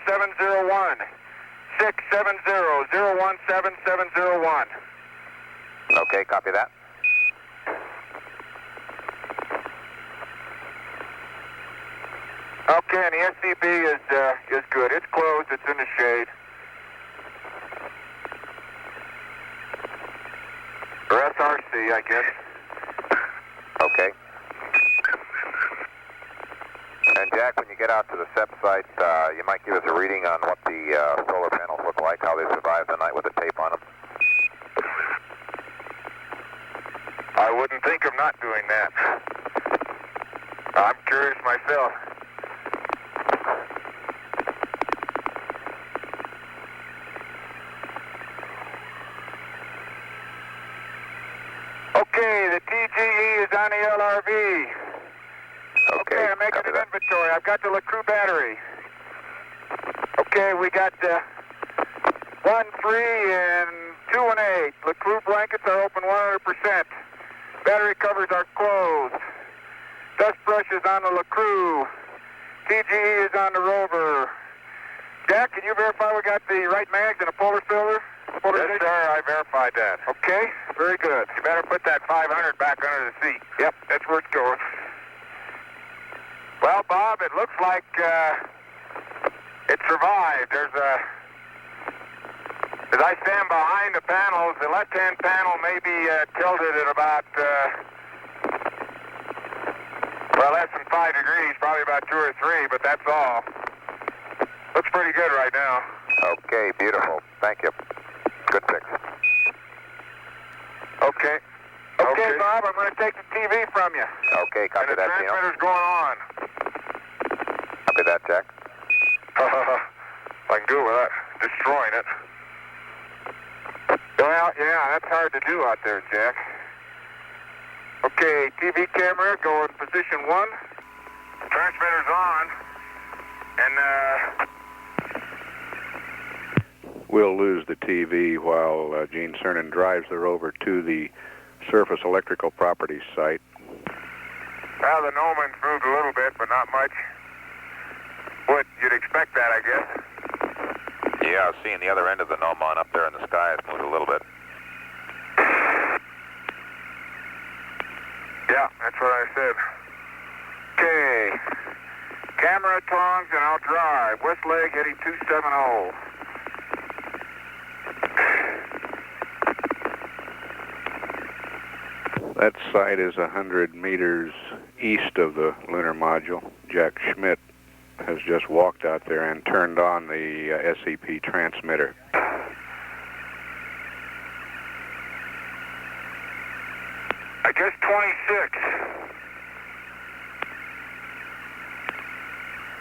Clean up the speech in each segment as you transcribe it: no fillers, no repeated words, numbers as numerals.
01701. 670-017-701. Okay, copy that. Okay, and the SCB is good. It's closed. It's in the shade. Or SRC, I guess. Okay. And Jack, when you get out to the SEP site, you might give us a reading on what the solar panels look like, how they survived the night with the tape on them. I wouldn't think of not doing that. I'm curious myself. Okay, the TGE is on the LRV. Okay, I'm making an inventory. I've got the LeCreux battery. Okay, we got 1, 3, and 2 and 8. LeCreux blankets are open 100%. Battery covers are closed. Dust brush is on the LeCreux. TGE is on the rover. Jack, can you verify we got the right mags and a polar filter? Yes, sir, I verified that. Okay, very good. You better put that 500 back under the seat. Yep, that's where it's going. Well, Bob, it looks like it survived. As I stand behind the panels, the left-hand panel may be tilted at about, less than 5 degrees, probably about 2 or 3, but that's all. Looks pretty good right now. Okay, beautiful. Thank you. Good fix. Okay. Okay, Bob, I'm going to take the TV from you. Okay, copy that, Gino. And the transmitter's going on. Copy that, Jack. I can do it without destroying it. Well, yeah, that's hard to do out there, Jack. Okay, TV camera, go in position 1. Transmitter's on. And, We'll lose the TV while Gene Cernan drives the rover to the Surface Electrical Properties site. Well, the Noman's moved a little bit, but not much. You'd expect that, I guess. Yeah, seeing the other end of the Gnomon up there in the sky has moved a little bit. Yeah, that's what I said. Okay. Camera, tongs, and I'll drive. West leg heading 270. That site is 100 meters east of the lunar module. Jack Schmidt has just walked out there and turned on the SEP transmitter. I guess 26.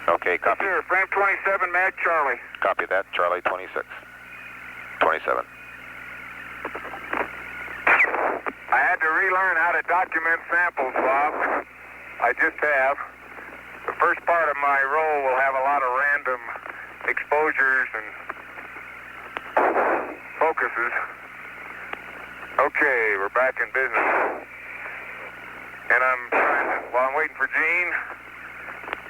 Okay, copy. Yes, sir. Frame 27, Mad Charlie. Copy that, Charlie 26. 27. I had to relearn how to document samples, Bob. I just have. The first part of my role will have a lot of random exposures and focuses. Okay, we're back in business. And while I'm waiting for Gene,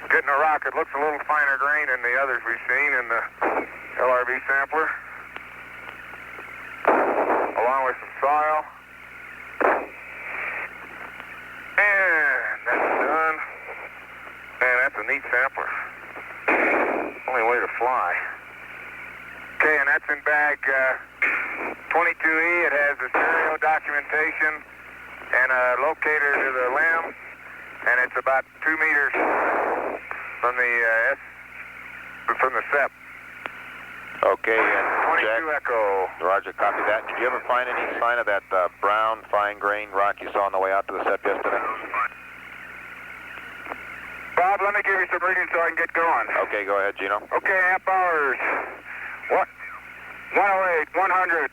getting a rocket. Looks a little finer grain than the others we've seen in the LRV sampler. Along with some soil. And that's done. Man, that's a neat sampler. Only way to fly. Okay, and that's in bag 22E. It has the stereo documentation and a locator to the limb, and it's about 2 meters from the SEP. Okay, and 22 Jack, Echo. Roger, copy that. Did you ever find any sign of that brown, fine-grained rock you saw on the way out to the SEP yesterday? Bob, let me give you some readings so I can get going. Okay, go ahead, Gino. Okay, amp hours. 108, 100.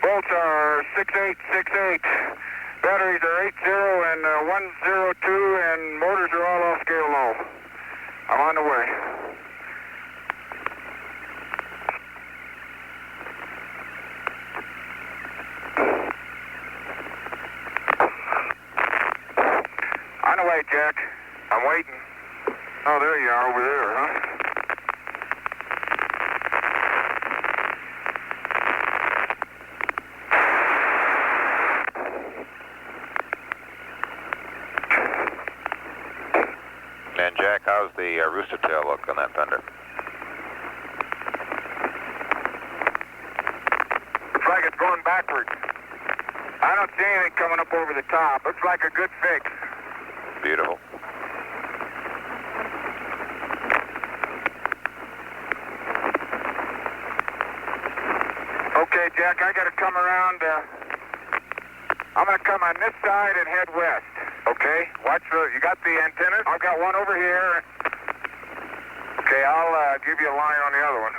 Volts are 6868. Batteries are 80 and 102, and motors are all off scale low. I'm on the way. On the way, Jack. I'm waiting. Oh, there you are over there, huh? rooster tail look on that fender. Looks like it's going backwards. I don't see anything coming up over the top. Looks like a good fix. Beautiful. Okay, Jack, I got to come around. I'm going to come on this side and head west. Okay, watch you got the antennas? I've got one over here. Okay, I'll give you a line on the other one.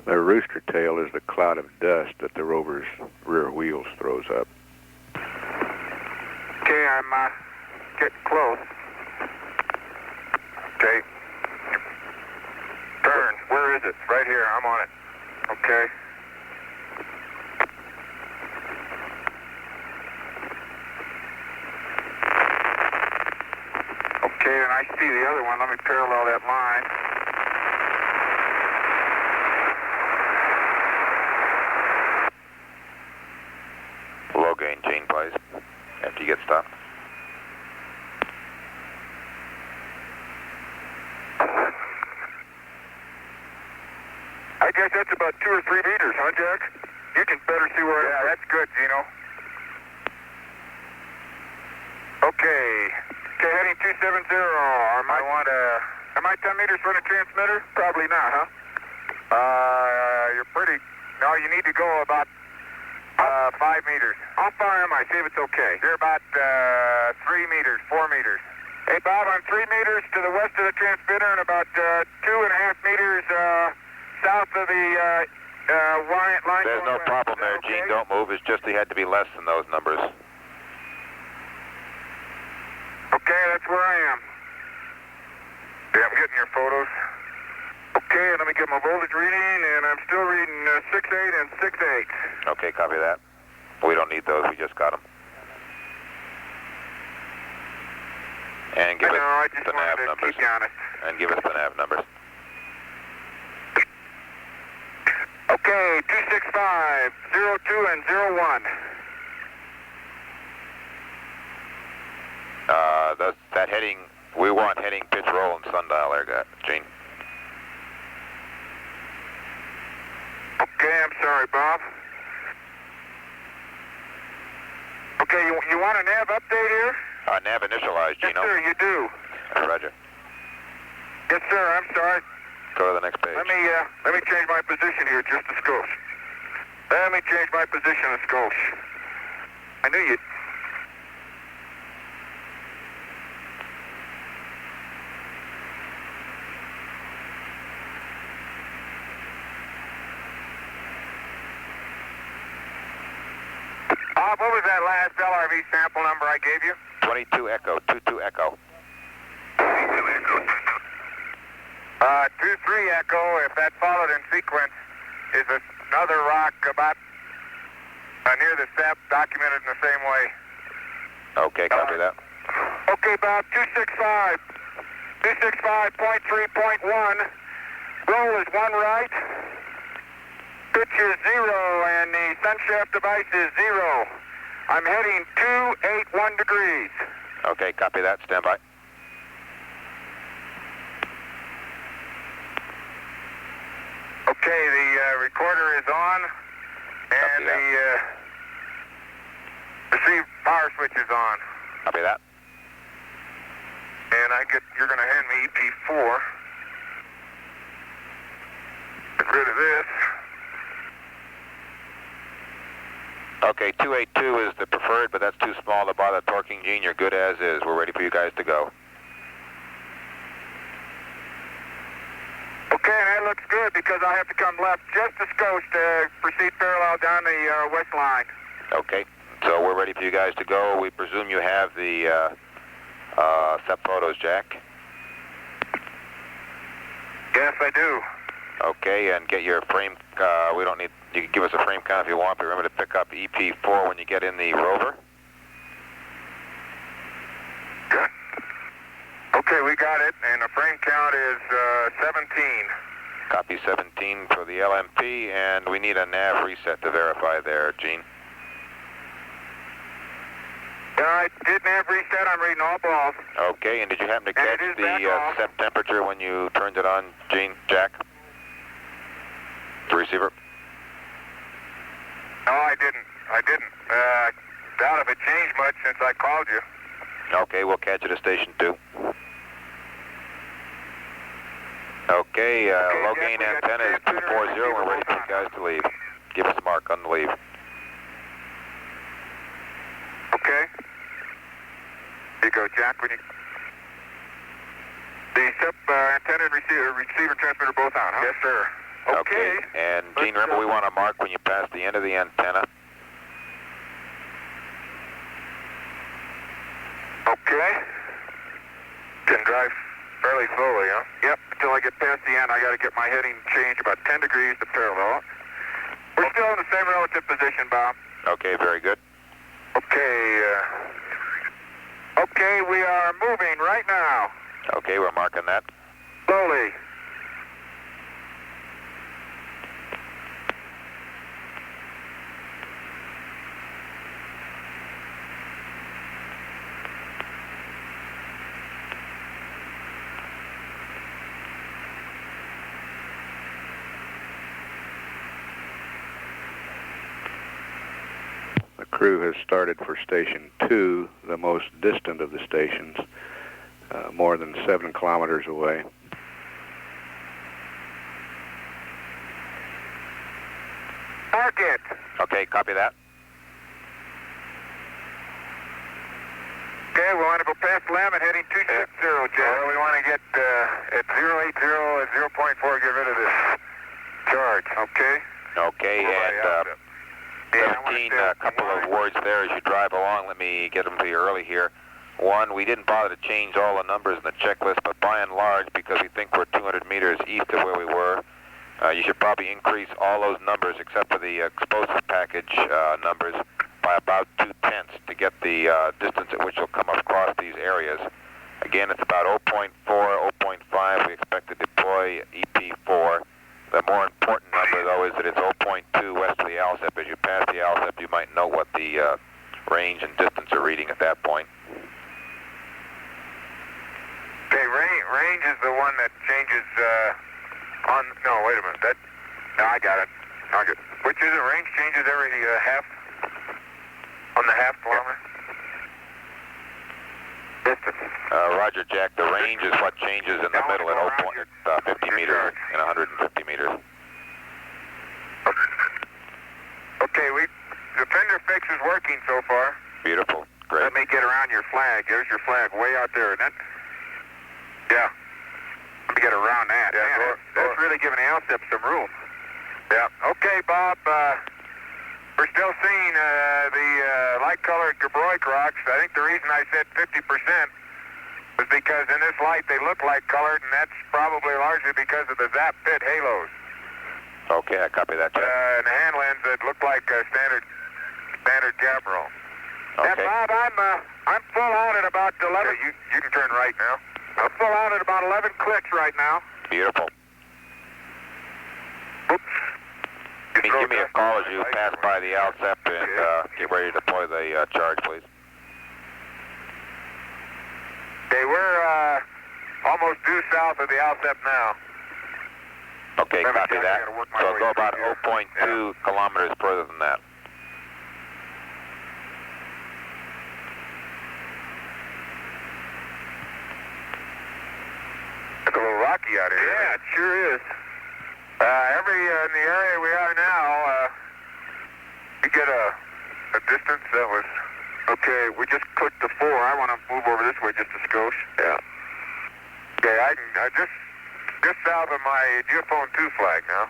The rooster tail is the cloud of dust that the rover's rear wheels throws up. Okay, I'm getting close. Okay. Turn. Where is it? Right here. I'm on it. Okay. Okay, and I see the other one. Let me parallel that line. Low gain, Gene, please, after you get stopped. I guess that's about 2 or 3 meters, huh, Jack? You can better see where... Yeah, that's good, Gino. Okay. Okay, heading 270. Am I 10 meters from the transmitter? Probably not, huh? You're pretty... No, you need to go about 5 meters. How far am I? See if it's okay. You're about 3 meters, 4 meters. Hey, Bob, I'm 3 meters to the west of the transmitter and about 2.5 meters south of the line. There's no problem there, Gene. Don't move. It's just he had to be less than those numbers. Okay, that's where I am. Yeah, I'm getting your photos. Okay, let me get my voltage reading, and I'm still reading 6.8 and 6.8. Okay, copy that. We don't need those. We just got them. And give us the nav numbers. Keep you honest. And give us the nav numbers. Okay, 265, 02 and 01. That heading, we want heading, pitch, roll, and sundial there, Gene. Okay, I'm sorry, Bob. Okay, you want a nav update here? Nav initialized, Gino. Yes, sir, you do. Roger. Yes, sir, I'm sorry. Go to the next page. Let me change my position here just a skosh. Let me change my position a skosh. I knew you'd... Bob, what was that last LRV sample number I gave you? 22 Echo, 22 Echo. 2-3 Echo, if that followed in sequence, is another rock about near the SEP, documented in the same way. Okay, copy that. Okay, Bob, 265. 265.3.1. Roll is 1 right. Pitch is 0, and the sunshaft device is 0. I'm heading 281 degrees. Okay, copy that. Stand by. Okay, the recorder is on, and the receive power switch is on. Copy that. And you're going to hand me EP4. Get rid of this. Okay, 282 is the preferred, but that's too small to bother torquing, Gene. You're good as is. We're ready for you guys to go. Okay, that looks good because I have to come left just a skosh to proceed parallel down the west line. Okay, so we're ready for you guys to go. We presume you have the SEP photos, Jack? Yes, I do. Okay, and get your frame, we don't need, you can give us a frame count if you want, but remember to pick up EP4 when you get in the rover. Good. Okay, we got it, and the frame count is 17. Copy 17 for the LMP, and we need a nav reset to verify there, Gene. All right, did nav reset. I'm reading all balls. Okay, and did you happen to catch the set temperature when you turned it on, Gene, Jack? The receiver? No, I didn't. Doubt if it changed much since I called you. Okay, we'll catch it at station 2. Okay, low gain antenna is 240. We're ready for you guys to leave. Give us a mark on the leave. Okay. Here you go, Jack. When you... The SEP antenna and receiver transmitter both out, huh? Yes, sir. Okay. And Gene, remember we want to mark when you pass the end of the antenna. Okay. Can drive fairly slowly, huh? Yep. Until I get past the end, I got to get my heading changed about 10 degrees to parallel. We're still in the same relative position, Bob. Okay, very good. Okay. Okay, we are moving right now. Okay, we're marking that. Slowly. The crew has started for Station 2, the most distant of the stations, more than 7 kilometers away. Mark it. Okay, copy that. Okay, we want to go past Lamb heading 260, Jack. We want to get at 080 at 0.4, get rid of this charge. Okay? Okay, and 17, a couple of words there as you drive along. Let me get them to you early here. One, we didn't bother to change all the numbers in the checklist, but by and large, because we think we're 200 meters east of where we were, you should probably increase all those numbers except for the explosive package numbers by about 0.2 to get the distance at which you'll come across these areas. Again, it's about 0.4, 0.5. We expect to deploy EP4. The more important number, though, is that it's 0.2 west of the ALSEP. As you pass the ALSEP, you might know what the range and distance are reading at that point. Okay, range is the one that changes on... No, wait a minute. No, I got it. Okay. Which is it? Range changes every half... On the half kilometer? Distance. Roger, Jack. The range is what changes in the middle at 50 meters and 150 meters. Okay, the fender fix is working so far. Beautiful. Great. Let me get around your flag. There's your flag way out there, isn't it? Yeah. Let me get around that. Yeah, man, that's really giving the ALSEP some room. Yeah. Okay, Bob. We're still seeing the light-colored Gabroic rocks. I think the reason I said 50% was because in this light they look light-colored, and that's probably largely because of the Zap pit halos. Okay, I copy that, Jack. And the hand lens that look like standard Gabbro. Okay. Now, Bob, I'm full out at about 11. Okay, you can turn right now. I'm full out at about 11 clicks right now. Beautiful. Oops. Give me a call as you pass by the ALSEP and get ready to deploy the charge, please. Okay, we're almost due south of the ALSEP now. Okay, copy that. So go about 0.2 kilometers further than that. It's a little rocky out here. Yeah, it sure is. In the area we are now, you get a distance that was... Okay, we just clicked the 4. I want to move over this way just a skosh. Yeah. Okay, I just south of my geophone 2 flag now.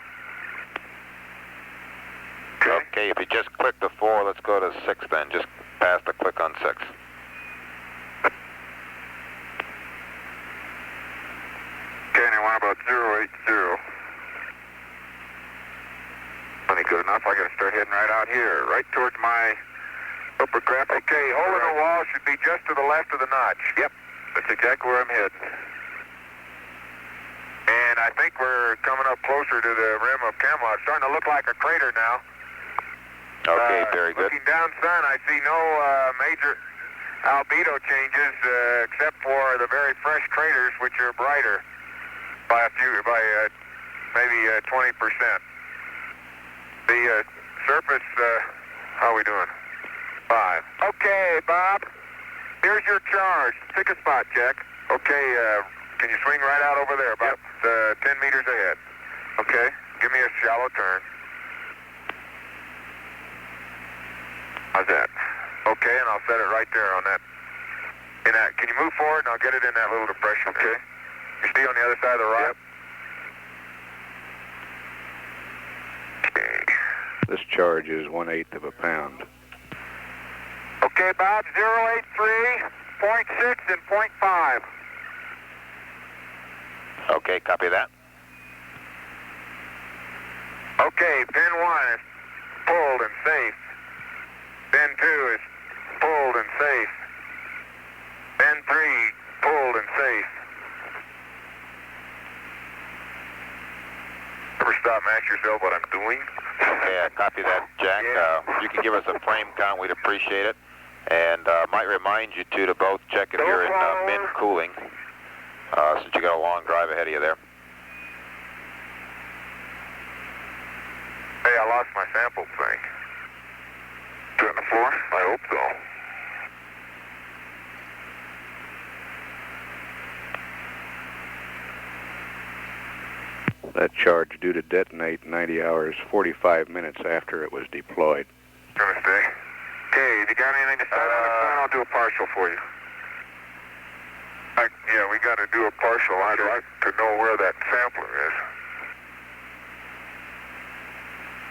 Okay, if you just click the 4, let's go to 6 then. Just pass the click on 6. Okay, now about 080. Plenty good enough. I got to start heading right out here, right towards my upper craft. Okay, hole in the wall should be just to the left of the notch. Yep, that's exactly where I'm heading. And I think we're coming up closer to the rim of Camelot. It's starting to look like a crater now. Okay, very good. Looking down, son, I see no major albedo changes except for the very fresh craters, which are brighter by maybe 20%. The surface, how are we doing? 5. Okay, Bob. Here's your charge. Pick a spot, Jack. Okay, can you swing right out over there, about 10 meters ahead? Okay, give me a shallow turn. How's that? Okay, and I'll set it right there on that. Can you move forward, and I'll get it in that little depression? Okay. You stay on the other side of the rock? Yep. Okay. This charge is 1/8 of a pound. Okay, Bob, 083, 0.6, and 0.5. Okay, copy that. Okay, pin 1 is pulled and safe. Pin 2 is pulled and safe. Pin 3, pulled and safe. Ever stop and ask yourself what I'm doing? Okay, I copy that, Jack. Yeah. You can give us a frame count, we'd appreciate it. And might remind you to both check if you're in min cooling, since you got a long drive ahead of you there. Hey, I lost my sample thing. Is it on the floor? I hope so. That charge due to detonate 90 hours, 45 minutes after it was deployed. Gonna stay. Okay, if you got anything to say on the plan, I'll do a partial for you. Yeah, we got to do a partial. I'd like to know where that sampler is.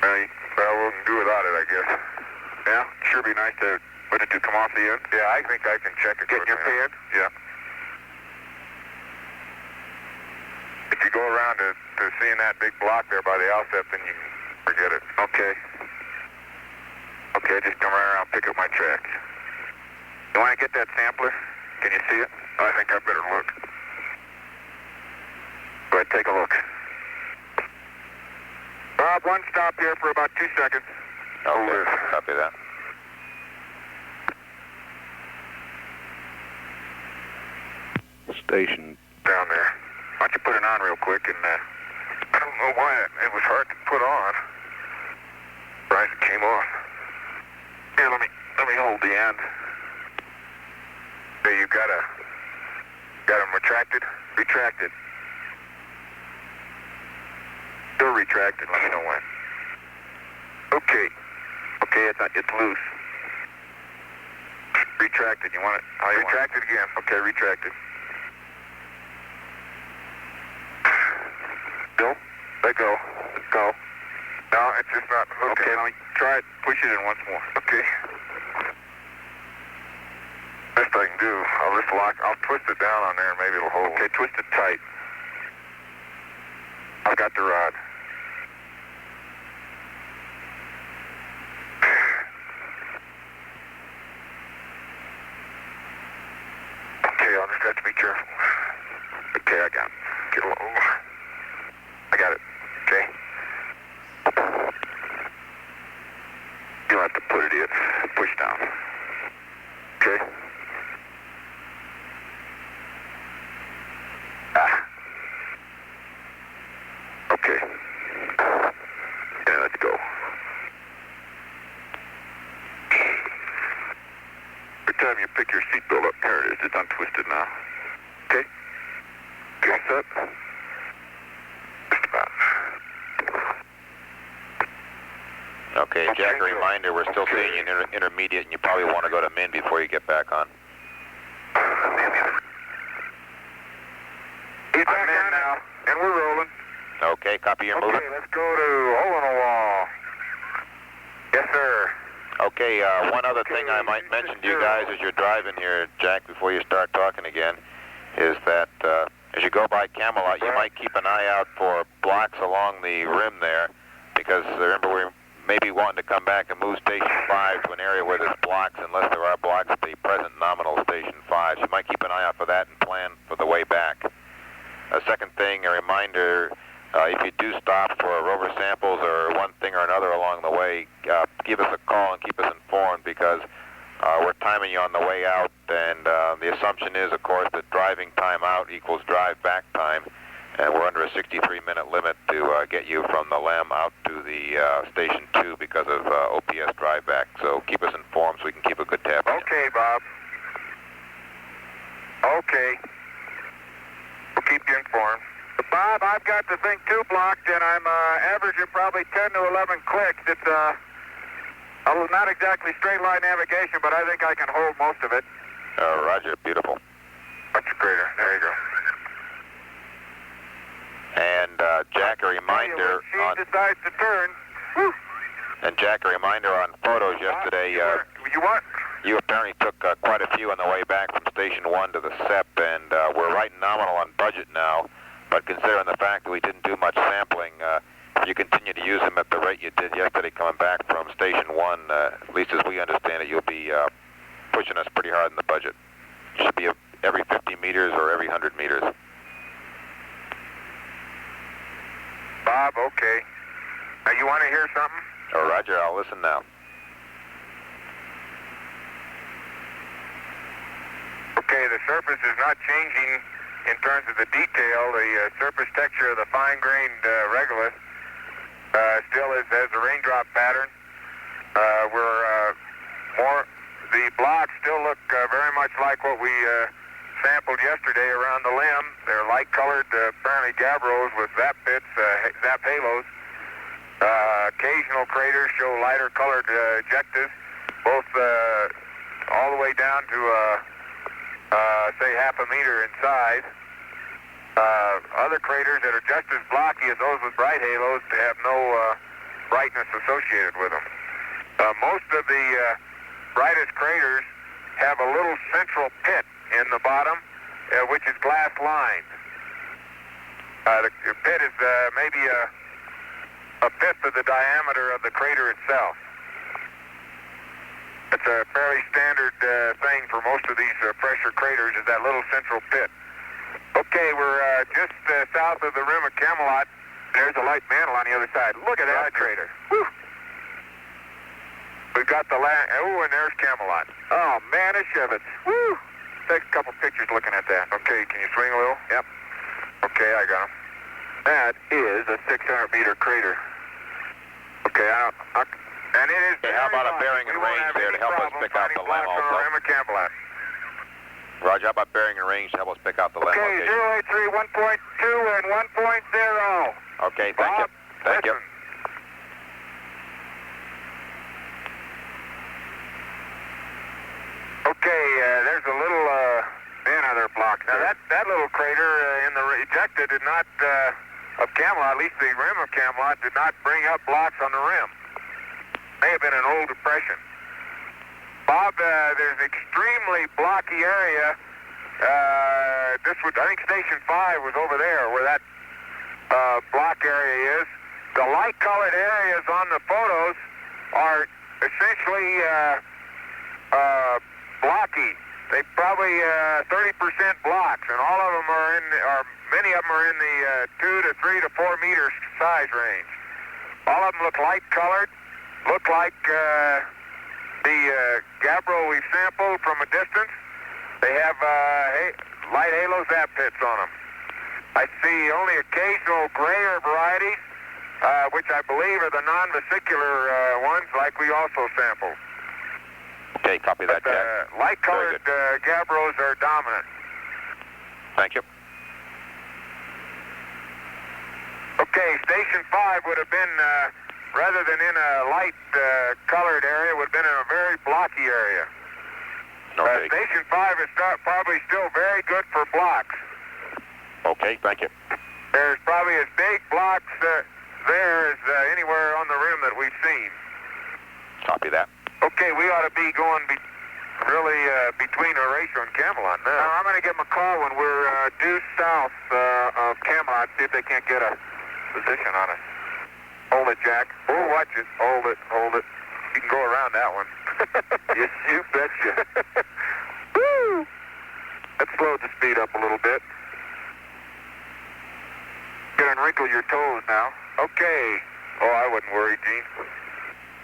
Well, we can do without it, I guess. Yeah, sure be nice to. What did you come off the end? Yeah, I think I can check it. Get your pen? Yeah. If you go around to seeing that big block there by the outset, then you can forget it. Okay. Okay, just come right around, pick up my track. You want to get that sampler? Can you see it? I think I better look. Go ahead, take a look. Bob, one stop here for about 2 seconds. Okay, copy that. Station Down there. Why don't you put it on real quick and, I don't know why it was hard to put on. Right, it came off. Here, let me hold the end. There, you got them retracted? Retracted. Still retracted, let me know when. Okay. Okay, it's loose. Retracted, you want it? Retracted again. Okay, retracted. Go. Let go. Go. No, it's just not. Okay, let me try it. Push it in once more. Okay. Best I can do. I'll twist it down on there and maybe it'll hold. Okay, twist it tight. I've got the rod. Okay, I'll just have to be careful. Okay, I got it. Get a little. I got it. Okay. You'll have to put it in. Push down. Okay. Okay. Yeah, let's go. Every time you pick your seatbelt up, there it is. It's untwisted now. Okay? Okay, all set? Just about. Okay, Jack, a reminder, we're still seeing you in intermediate, and you probably want to go to min before you get back on. He's back on now, and we're rolling. Okay, copy your movement. Okay, let's go to hole in the wall. Yes, sir. Okay, one other thing I might mention to you guys as you're driving here, Jack, before you start talking again, is that as you go by Camelot, you might keep an eye out for blocks along the rim there, because remember, we're maybe wanting to come back and move Station 5 to an area where there's blocks, unless there are blocks at the present nominal Station 5. So you might keep an eye out for that and plan for the way back. A second thing, a reminder, if you do stop for rover samples or one thing or another along the way, give us a call and keep us informed, because we're timing you on the way out, and the assumption is, of course, that driving time out equals drive back time, and we're under a 63-minute limit to get you from the LEM out to the Station 2 because of OPS drive back. So keep us informed so we can keep a good tab on you. Okay, Bob. Okay. We'll keep you informed. Bob, I've got the thing 2 blocked, and I'm averaging probably 10 to 11 clicks. It's not exactly straight line navigation, but I think I can hold most of it. Roger, beautiful. Much greater. There you go. And Jack, a reminder on... She decides to turn. Whew. And Jack, a reminder on photos yesterday. You what? You apparently took quite a few on the way back from Station 1 to the SEP, and we're right nominal on budget now. But considering the fact that we didn't do much sampling, if you continue to use them at the rate you did yesterday coming back from Station 1, at least as we understand it, you'll be pushing us pretty hard in the budget. Should be every 50 meters or every 100 meters. Bob, okay. Now, you want to hear something? Oh, Roger, I'll listen now. Okay, the surface is not changing in terms of the detail. The surface texture of the fine-grained regolith still has a raindrop pattern. The blocks still look very much like what we sampled yesterday around the limb. They're light-colored, apparently Gabbros with zap pits, zap halos. Occasional craters show lighter-colored ejectas, both all the way down to say half a meter in size. Other craters that are just as blocky as those with bright halos have no brightness associated with them. Most of the brightest craters have a little central pit in the bottom, which is glass lined. The pit is maybe a fifth of the diameter of the crater itself. It's a fairly standard thing for most of these pressure craters, is that little central pit. Okay, we're just south of the rim of Camelot. There's a light mantle on the other side. Look at that crater. Whew. We've got the and there's Camelot. Oh, man, it's Shevitz. Woo! Take a couple pictures looking at that. Okay, can you swing a little? Yep. Okay, I got him. That is a 600-meter crater. Okay, and it is. Hey, how about a bearing and range there to help us pick out the LEM also? Roger, how about bearing and range to help us pick out the LEM location? Okay, 083, 1.2 and 1.0. Okay, thank you. Thank you. Okay, there's a little another block. Now that little crater in the ejecta did not of Camelot, at least the rim of Camelot, did not bring up blocks on the rim. May have been an old depression. Bob, there's an extremely blocky area. I think Station 5 was over there where that block area is. The light-colored areas on the photos are essentially blocky. They probably 30% blocks, and all of them many of them are in the 2 to 3 to 4 meter size range. All of them look light-colored, look like the Gabbro we sampled from a distance. They have light halo zap pits on them. I see only occasional grayer varieties, which I believe are the non-vesicular ones, like we also sampled. Okay, copy that, Jack. Light-colored Gabbros are dominant. Thank you. Okay, Station 5 would have been, rather than in a light-colored area, would have been in a very blocky area. Okay. Station 5 is probably still very good for blocks. Okay, thank you. There's probably as big blocks there as anywhere on the rim that we've seen. Copy that. Okay, we ought to be going really between Horatio and Camelot now. I'm going to give them a call when we're due south of Camelot, see if they can't get a position on us. Hold it, Jack. Oh, watch it. Hold it. You can go around that one. Yes, you betcha. Woo! Let's slow the speed up a little bit. Gonna wrinkle your toes now. Okay. Oh, I wouldn't worry, Gene.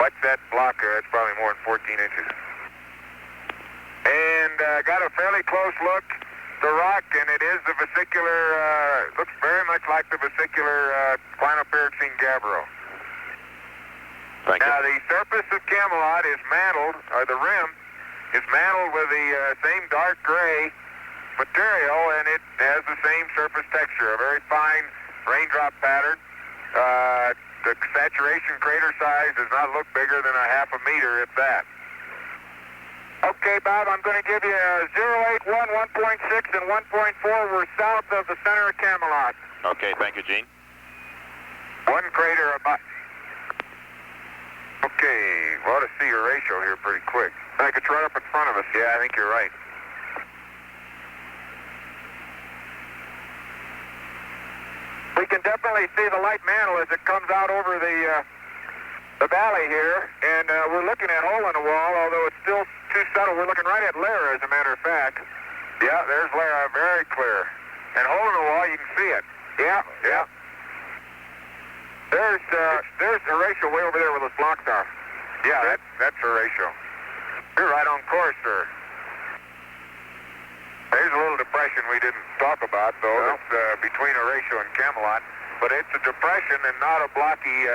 Watch that blocker. That's probably more than 14 inches. And got a fairly close look. The rock, and it is the vesicular, looks very much like the vesicular Clinopyroxene gabbro. Thank you. Now, the surface of Camelot is mantled, or the rim is mantled with the same dark gray material, and it has the same surface texture, a very fine raindrop pattern. The saturation crater size does not look bigger than a half a meter, if that. Okay, Bob, I'm going to give you a 081, 1.6, and 1.4. We're south of the center of Camelot. Okay, thank you, Gene. One crater about... Okay, we ought to see your ratio here pretty quick. I think it's right up in front of us. Yeah, I think you're right. We can definitely see the light mantle as it comes out over the valley here, and we're looking at hole in the wall, although it's still too subtle. We're looking right at Lyra, as a matter of fact. Yeah, there's Lyra, very clear. And hole in the wall, you can see it. Yeah, yeah. There's Horatio way over there where those blocks are. Yeah, that's Horatio. You're right on course, sir. There's a little depression we didn't talk about, though. No. It's between Horatio and Camelot. But it's a depression and not a blocky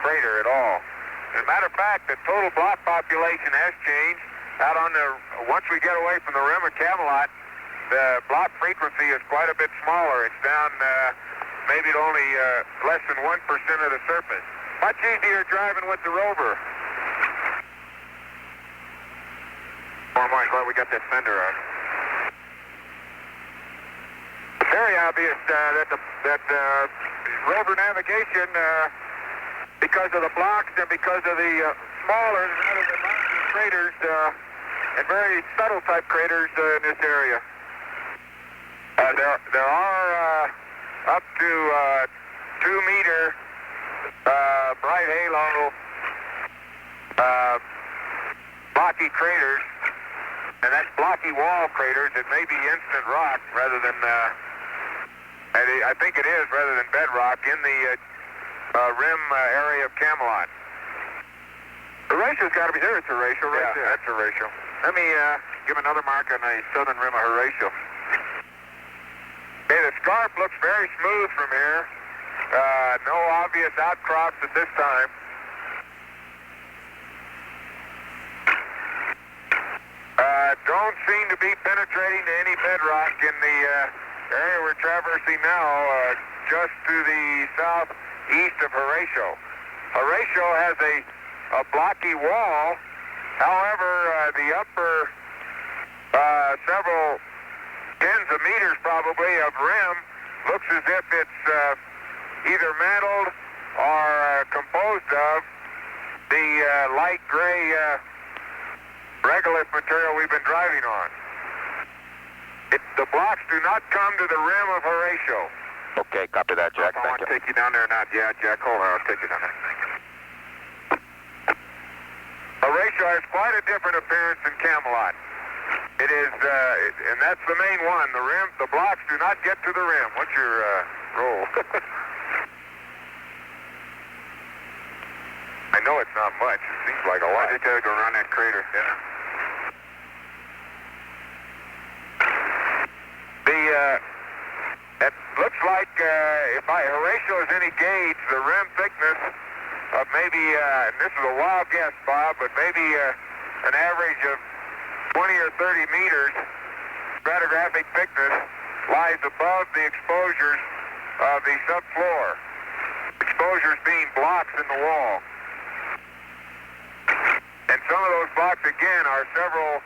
crater at all. As a matter of fact, the total block population has changed. Out on the, once we get away from the rim of Camelot, the block frequency is quite a bit smaller. It's down maybe to only less than 1% of the surface. Much easier driving with the rover. Oh my, glad we got that fender on. Very obvious that rover navigation, because of the blocks and because of the smaller craters and very subtle type craters in this area. There are up to 2 meter bright halo blocky craters, and that's blocky wall craters. It may be instant rock rather than, I think it is rather than bedrock in the rim area of Camelot. Horatio's got to be there. It's Horatio right there. That's Horatio. Let me give another mark on the southern rim of Horatio. Okay, the scarp looks very smooth from here. No obvious outcrops at this time. Don't seem to be penetrating to any bedrock in the area we're traversing now, just to the southeast of Horatio. Horatio has a blocky wall. However, the upper several tens of meters probably of rim looks as if it's either mantled or composed of the light gray regolith material we've been driving on. The blocks do not come to the rim of Horatio. Okay, copy that, Jack. I want to take you down there or not. Yeah, Jack, hold on. I'll take you down there. Horatio has quite a different appearance than Camelot. It is, and that's the main one. The rim, the blocks do not get to the rim. What's your roll? I know it's not much. It seems like a lot. I just gotta go around that crater. Yeah. It looks like if Horatio is any gauge, the rim thickness of maybe, and this is a wild guess, Bob, but maybe an average of 20 or 30 meters stratigraphic thickness lies above the exposures of the subfloor. Exposures being blocks in the wall. And some of those blocks, again, are several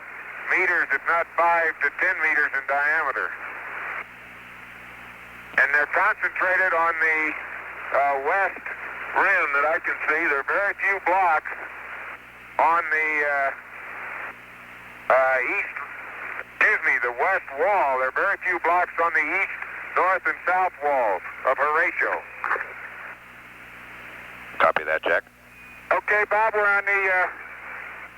meters, if not 5 to 10 meters in diameter. And they're concentrated on the west rim that I can see. There are very few blocks on the the west wall. There are very few blocks on the east, north, and south walls of Horatio. Copy that, Jack. Okay, Bob, we're on the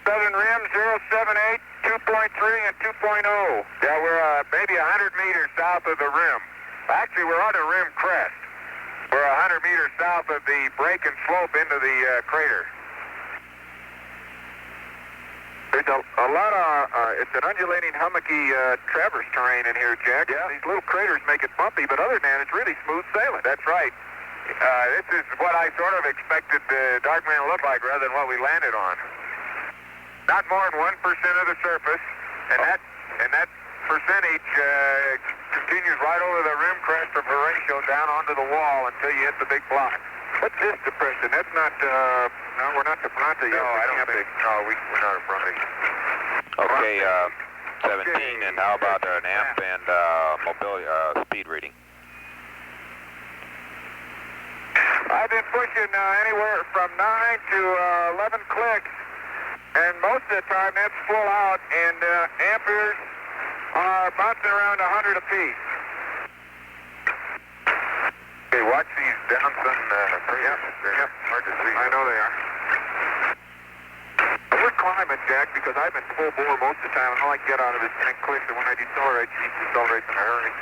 southern rim, 078, 2.3, and 2.0. Yeah, we're maybe 100 meters south of the rim. Actually, we're on the rim crest. We're 100 meters south of the break and slope into the crater. There's a lot of, it's an undulating, hummocky traverse terrain in here, Jack. Yeah. These little craters make it bumpy, but other than that, it's really smooth sailing. That's right. This is what I sort of expected the Dark Mantle to look like rather than what we landed on. Not more than 1% of the surface, and that percentage continues right over the rim crest of Horatio down onto the wall until you hit the big block. What's this depression? That's not, no, we're not to Bronte yet. No, I don't think, no, we're not at Bronte. Okay, 17, and how about an amp and mobility, speed reading? I've been pushing anywhere from 9 to 11 clicks, and most of the time that's full out, and amperes are bouncing around 100 apiece. Okay, watch these Downson yep, hard to see. I know they are. We're climbing, Jack, because I've been full bore most of the time, and all I get out of it is 10 clicks, and when I decelerate, you decelerate in a hurry.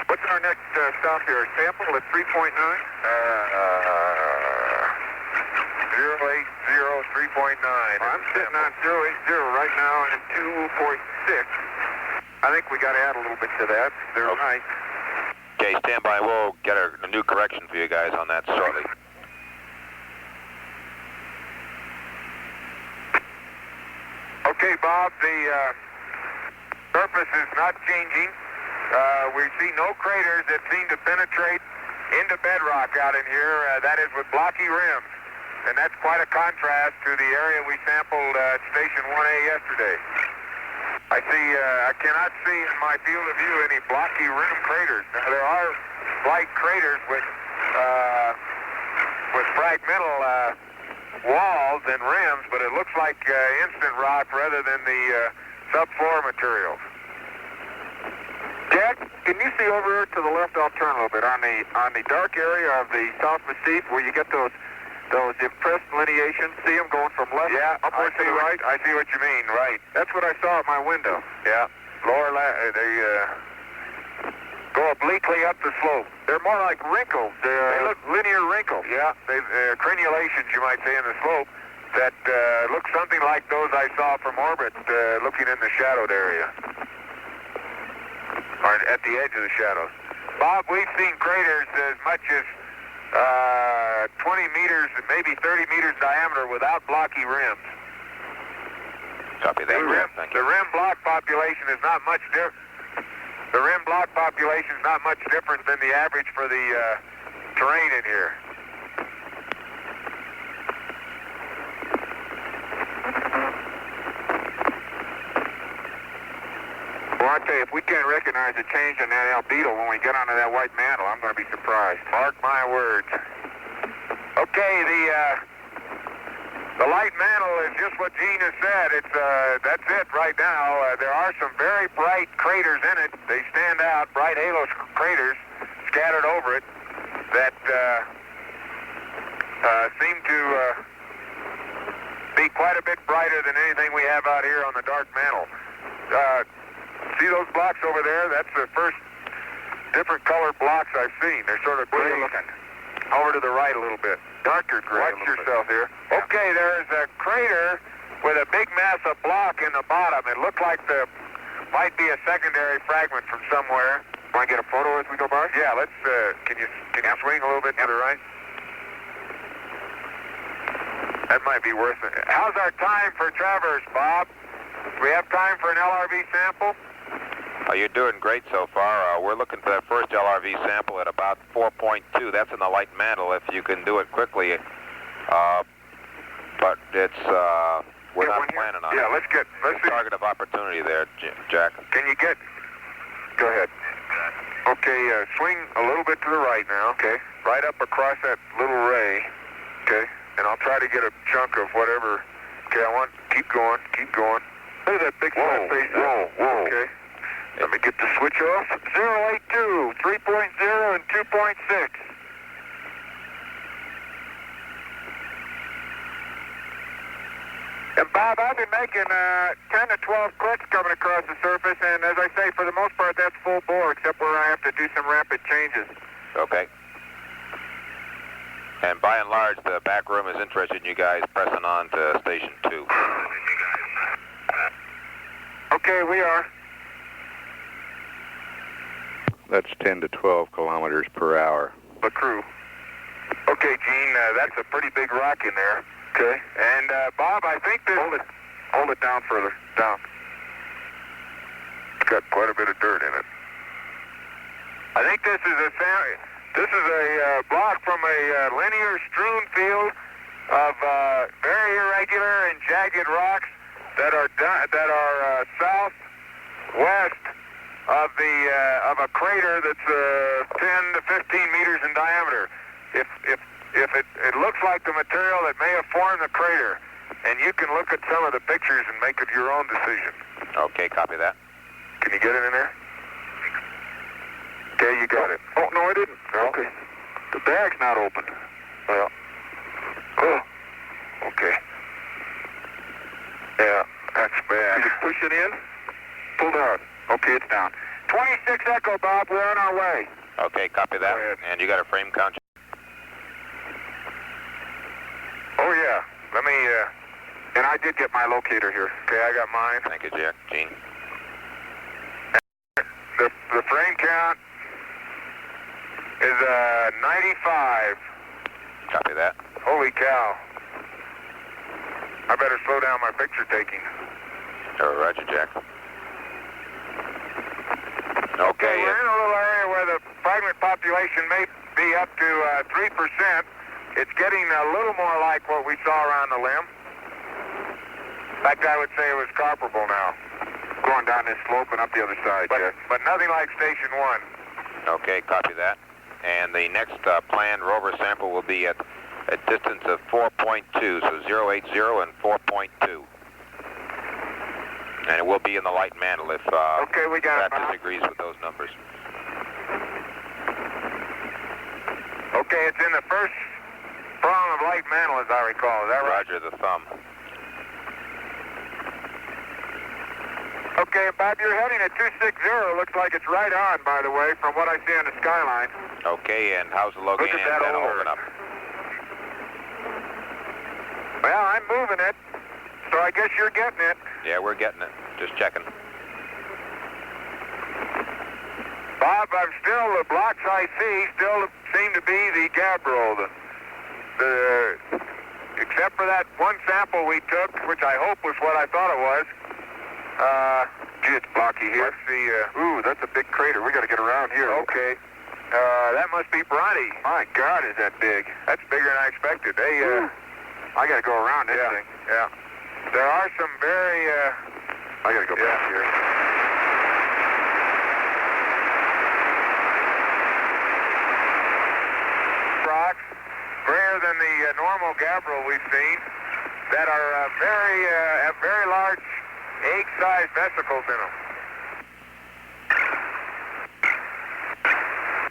What's our next stop here? Sample at 3.9? 080, 3.9. I'm sitting on 080 right now, and 2.6. I think we got to add a little bit to that. They're right. Okay, stand by. We'll get a new correction for you guys on that shortly. Okay, Bob, the surface is not changing. We see no craters that seem to penetrate into bedrock out in here. That is with blocky rims. And that's quite a contrast to the area we sampled at Station 1A yesterday. I cannot see in my field of view any blocky rim craters. Now, there are slight craters with fragmental walls and rims, but it looks like instant rock rather than the subfloor materials. Jack, can you see over here to the left? I'll turn a little bit. On the dark area of the South Massif where you get those impressed lineations, see them going from left upward to the right? I see what you mean, right. That's what I saw at my window. Yeah. Lower left, they go obliquely up the slope. They're more like wrinkles. They look linear wrinkles. Yeah. Crenulations, you might say, in the slope that look something like those I saw from orbit looking in the shadowed area. Or at the edge of the shadows. Bob, we've seen craters as much as 20 meters, maybe 30 meters diameter without blocky rims. Copy that. The rim block population is not much different. The rim block population is not much different than the average for the terrain in here. Well, I tell you, if we can't recognize a change in that albedo when we get onto that white mantle, I'm going to be surprised. Mark my words. Okay, the light mantle is just what Gene has said. That's it right now. There are some very bright craters in it. They stand out, bright halo craters scattered over it that seem to be quite a bit brighter than anything we have out here on the dark mantle. See those blocks over there? That's the first different colored blocks I've seen. They're sort of gray looking. Over to the right a little bit. Darker gray. Watch yourself here. Yeah. Okay, there's a crater with a big mass of block in the bottom. It looked like might be a secondary fragment from somewhere. Want to get a photo as we go by? Yeah, let's, can you swing a little bit to the right? That might be worth it. How's our time for traverse, Bob? Do we have time for an LRV sample? You're doing great so far. We're looking for that first LRV sample at about 4.2. That's in the light mantle if you can do it quickly. But it's we're not planning on it. Yeah, let's see. Target of opportunity there, Jack. Can you get? Go ahead. Okay, swing a little bit to the right now. Okay, right up across that little ray. Okay, and I'll try to get a chunk of whatever. Okay, keep going. Look at that big flat face. Whoa. Okay. Let me get the switch off. 082, 3.0, and 2.6. And Bob, I've been making 10 to 12 clicks coming across the surface, and as I say, for the most part, that's full bore, except where I have to do some rapid changes. Okay. And by and large, the back room is interested in you guys pressing on to Station 2. Okay, we are. That's 10 to 12 kilometers per hour. The crew. Okay, Gene, that's a pretty big rock in there. Okay. And, Bob, I think this... Hold it down further. Down. It's got quite a bit of dirt in it. I think this is a block from a linear strewn field of very irregular and jagged rocks that are southwest of a crater that's 10 to 15 meters in diameter. If it looks like the material that may have formed the crater, and you can look at some of the pictures and make it your own decision. Okay, copy that. Can you get it in there? Okay, you got it. Oh, no, I didn't. Okay. The bag's not open. Well. Oh. Okay. Yeah, that's bad. Can you push it in? Pull down. Okay, it's down. 26 Echo, Bob. We're on our way. Okay, copy that. And you got a frame count? Oh, yeah. Let me, and I did get my locator here. Okay, I got mine. Thank you, Jack. Gene. The frame count is 95. Copy that. Holy cow. I better slow down my picture taking. Oh, roger, Jack. Okay, we're in a little area where the fragment population may be up to 3%. It's getting a little more like what we saw around the limb. In fact, I would say it was comparable now. Going down this slope and up the other side, but nothing like Station 1. Okay, copy that. And the next planned rover sample will be at a distance of 4.2, so 080 and 4.2. And it will be in the light mantle if okay, we got that disagrees with those numbers. Okay, it's in the first prong of light mantle, as I recall. Is that right? Roger, the thumb. Okay, Bob, you're heading at 260. Looks like it's right on, by the way, from what I see on the skyline. Okay, and how's the Logan antenna holding up? Well, I'm moving it, so I guess you're getting it. Yeah, we're getting it. Just checking. Bob, the blocks I see still seem to be the Gabbro. Except for that one sample we took, which I hope was what I thought it was. Gee, it's blocky here. Let's see, ooh, that's a big crater. We got to get around here. Okay. That must be Bronte. My God, is that big? That's bigger than I expected. Hey, I got to go around this thing. Yeah. There are some very, I got to go back here. Rocks, grayer than the normal Gabbro we've seen, that are have very large egg-sized vesicles in them.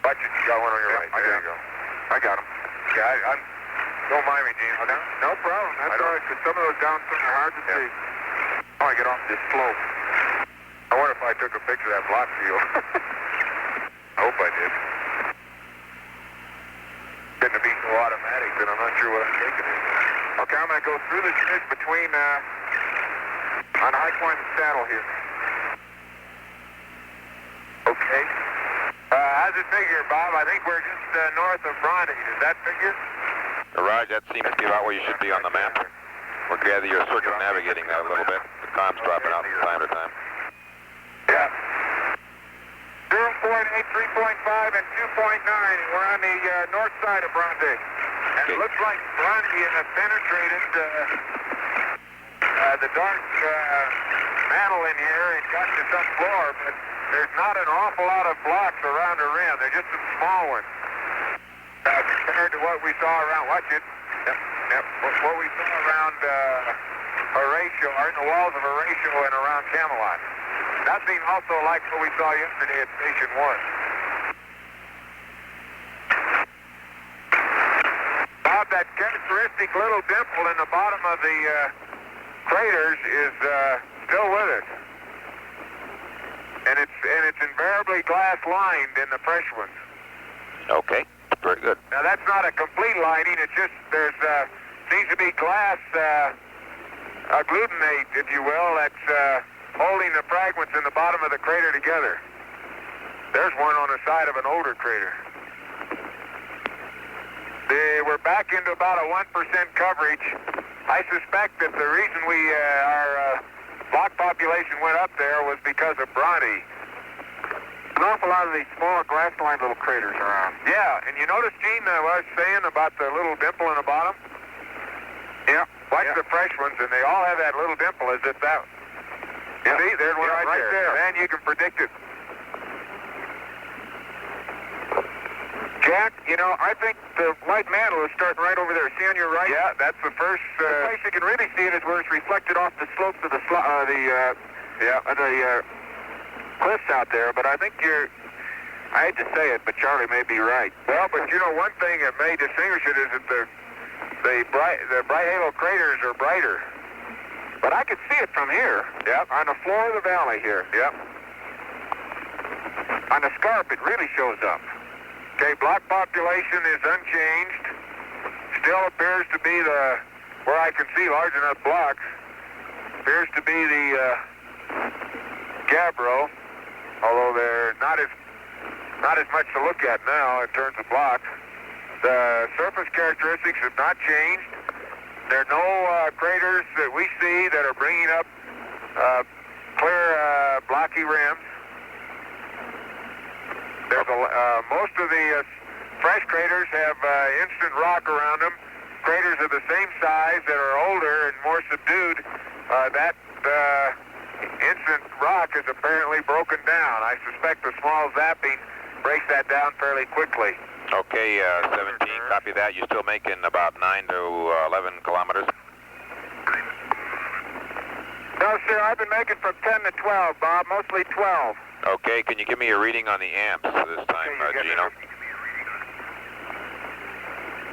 Watch it, you got one on your right. There you go. I got him. Yeah, don't mind me, Gene. Okay. No problem. That's all right, because some of those downswings are hard to see. I want to get off this slope. I wonder if I took a picture of that block field. I hope I did. Getting to be so automatic that I'm not sure what I'm taking it. Okay, I'm going to go through this ridge between, on High Point and Saddle here. Okay. How's it figure, Bob? I think we're just north of Bronte. Does that figure? Raj, that seems to be about where you should be on the map. We'll gather you're circumnavigating that a little bit. The comms dropping out from time to time. Yeah. 0.8, 3.5, and 2.9. We're on the north side of Bronte. And it looks like Bronte has penetrated the dark mantle in here and got to some floor, but there's not an awful lot of blocks around the rim. They're just some small ones. Compared to what we saw around, watch it. Yep. What we saw around Horatio, or in the walls of Horatio and around Camelot. Nothing also like what we saw yesterday at Station 1. Bob, that characteristic little dimple in the bottom of the craters is still with us. And it's invariably glass lined in the fresh ones. Okay, very good. Now that's not a complete lighting. It's just there's seems to be glass agglutinate, if you will, that's holding the fragments in the bottom of the crater together. There's one on the side of an older crater. We're back into about a 1% coverage. I suspect that the reason our block population went up there was because of Bronte. An awful lot of these small glass-lined little craters around. Yeah, and you notice, Gene, what I was saying about the little dimple in the bottom? Yeah. Watch the fresh ones, and they all have that little dimple as if that... Yeah. See, there's one right there. Man, you can predict it. Jack, you know, I think the white mantle is starting right over there. See on your right? Yeah, that's the first... The place you can really see it is where it's reflected off the slopes of the cliffs out there, but I think I hate to say it, but Charlie may be right. Well, but you know, one thing that may distinguish it is that the bright halo craters are brighter. But I can see it from here. Yep. On the floor of the valley here. Yep. On the scarp, it really shows up. Okay, block population is unchanged. Still appears to be where I can see large enough blocks, appears to be the gabbro, although they're not as much to look at now in terms of blocks. The surface characteristics have not changed. There are no craters that we see that are bringing up clear blocky rims. There's most of the fresh craters have instant rock around them. Craters of the same size that are older and more subdued, that instant rock is apparently broken down. I suspect the small zapping breaks that down fairly quickly. Okay, 17, copy that. You're still making about 9 to 11 kilometers? No, sir, I've been making from 10 to 12, Bob, mostly 12. Okay, can you give me a reading on the amps this time, Gino?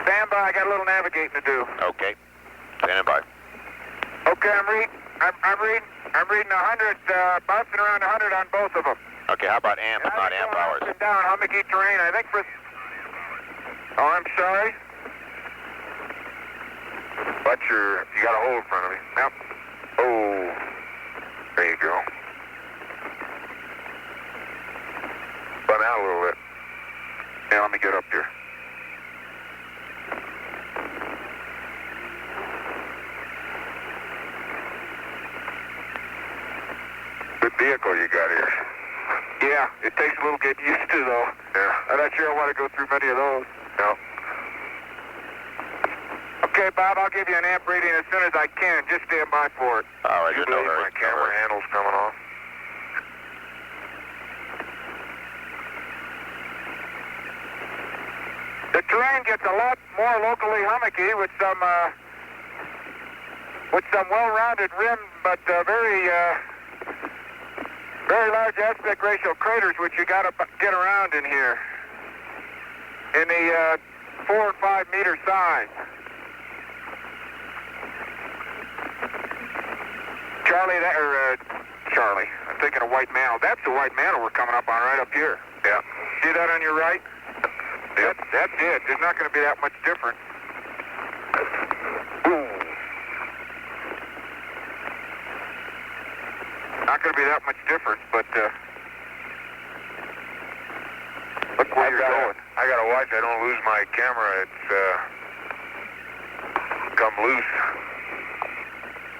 Stand by, I got a little navigating to do. Okay, standing by. Okay, I'm reading 100, bouncing around 100 on both of them. Okay, how about amps, not amp hours? Up and down, hummocky terrain, I think for... Oh, I'm sorry. But you got a hole in front of me. Yep. Oh, there you go. Bun out a little bit. Yeah, let me get up here. Good vehicle you got here. Yeah, it takes a little getting used to, though. Yeah. I'm not sure I want to go through many of those. No. Okay, Bob, I'll give you an amp reading as soon as I can. Just stand by for it. All right, you're no hurry. My camera handle's coming off. The terrain gets a lot more locally hummocky with some well-rounded rim, but very large aspect ratio craters, which you got to get around in here, in the 4 and 5 meter size. Charlie, I'm thinking of White Mantle. That's the White Mantle we're coming up on right up here. Yeah. See that on your right? Yep. That's it. There's not going to be that much different. Ooh. Not going to be that much difference, but look where you're going. I got to watch I don't lose my camera. It's come loose.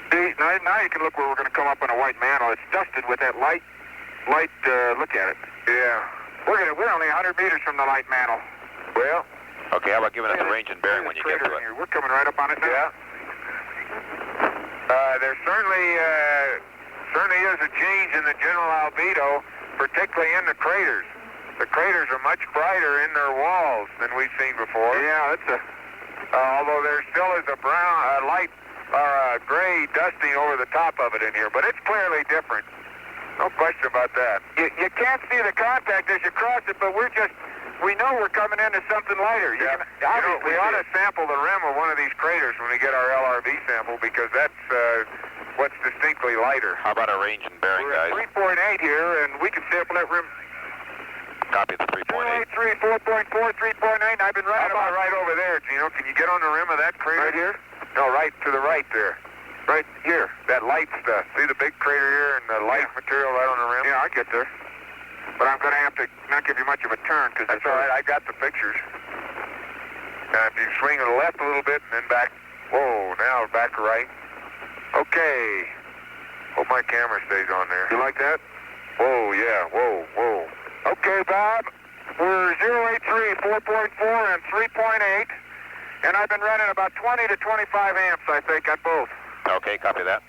See, now you can look where we're going to come up on a White Mantle. It's dusted with that light. Look at it. Yeah. We're only 100 meters from the Light Mantle. Well. Okay, how about giving us a range and bearing when you get to it? We're coming right up on it now. Yeah. There certainly is a change in the general albedo, particularly in the craters. The craters are much brighter in their walls than we've seen before. Yeah, although there still is a light or a gray dusting over the top of it in here, but it's clearly different. No question about that. You can't see the contact as you cross it, but we know we're coming into something lighter. Yeah. We ought to sample the rim of one of these craters when we get our LRV sample, because that's what's distinctly lighter. How about a range and bearing, guys? We're at 3.8 here, and we can sample that rim. Copy the 3.8. 083, 4.4, 3.8. I've been running about right over there, Gino. Can you get on the rim of that crater? Right here? No, right to the right there. Right here. That light stuff. See the big crater here and the light material right on the rim? Yeah, I get there. But I'm going to have to not give you much of a turn because that's all right. I got the pictures. If you swing to the left a little bit and then back. Whoa, now back to right. Okay. Hope my camera stays on there. You like that? Whoa, yeah. Whoa, whoa. Okay, Bob. We're 083, 4.4, and 3.8. And I've been running about 20 to 25 amps, I think, at both. Okay, copy that.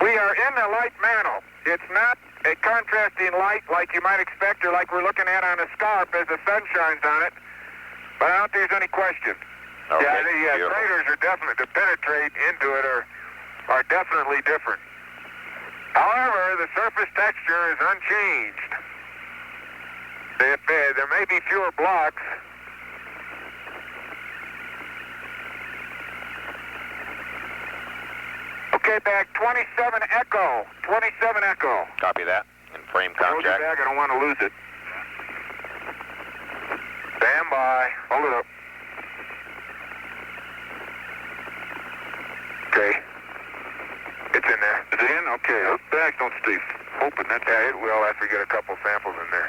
We are in the light mantle. It's not a contrasting light like you might expect or like we're looking at on a scarp as the sun shines on it. But I don't think there's any question. Okay, Yeah, the craters are definitely, to penetrate into it are definitely different. However, the surface texture is unchanged. There may be fewer blocks. Okay, back 27 echo. 27 echo. Copy that. And frame Hold contact. it back, I don't want to lose it. Stand by. Hold it up. Okay. It's in there. Is it in? Okay. Those bags don't stay open. Yeah, it will after we get a couple samples in there.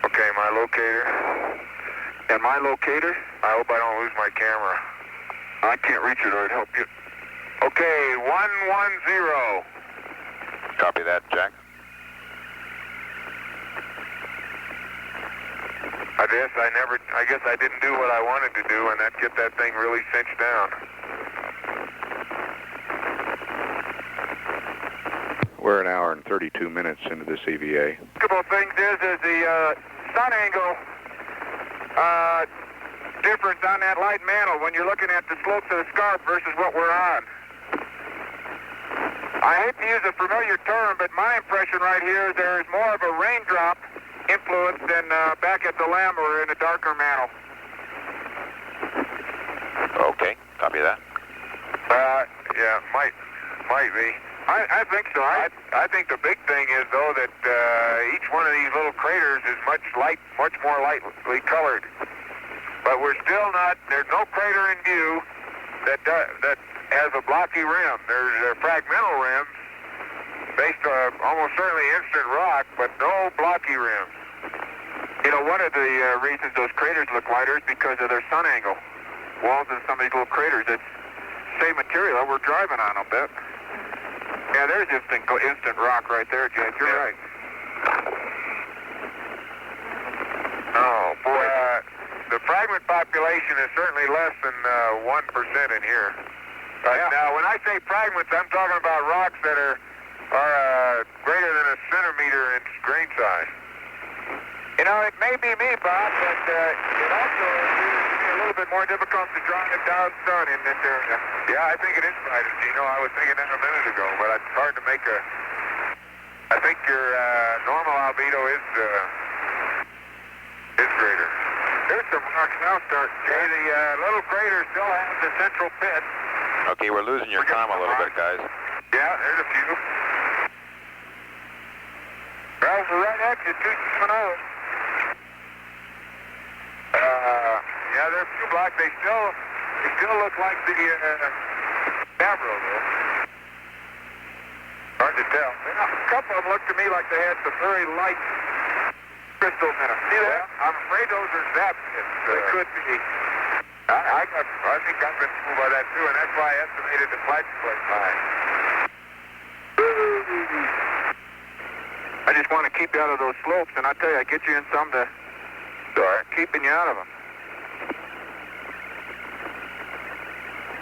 Okay, my locator. And my locator? I hope I don't lose my camera. I can't reach it or I'd help you. Okay, 110. Copy that, Jack. I guess I didn't do what I wanted to do and that get that thing really cinched down. We're an hour and 32 minutes into this EVA. A couple of things is the sun angle difference on that light mantle when you're looking at the slopes of the scarp versus what we're on. I hate to use a familiar term, but my impression right here is there is more of a raindrop influence than back at the LEM or in a darker mantle. Okay, copy that. Yeah, might be. I think so. I think the big thing is, though, that each one of these little craters is much more lightly colored. But we're still not, there's no crater in view that has a blocky rim. There's fragmental rims based on almost certainly instant rock, but no blocky rims. You know, one of the reasons those craters look lighter is because of their sun angle. Walls of some of these little craters, it's the same material that we're driving on, I'll bet. Yeah, there's instant rock right there, Jed. You're right. Oh, boy. The fragment population is certainly less than 1% in here. Now, when I say fragments, I'm talking about rocks that are greater than a centimeter in grain size. You know, it may be me, Bob, but it also is a little bit more difficult to draw it down sun in this area. Yeah, I think it is brighter, Gino. I was thinking that a minute ago, but it's hard to make I think your normal albedo is greater. There's some rocks now starting. Okay, the little crater still has the central pit. Okay, we're losing your comm a little bit, guys. Yeah, there's a few. Well, the right exit 270. Yeah, there's a few blocks. They still look like the Navro, though. Hard to tell. A couple of them look to me like they had some very light crystals in them. See that? I'm afraid those are zap pits. They could be. I think I've been fooled by that too, and that's why I estimated the flash plate high. I just want to keep you out of those slopes, and I tell you, I get you in some to start keeping you out of them.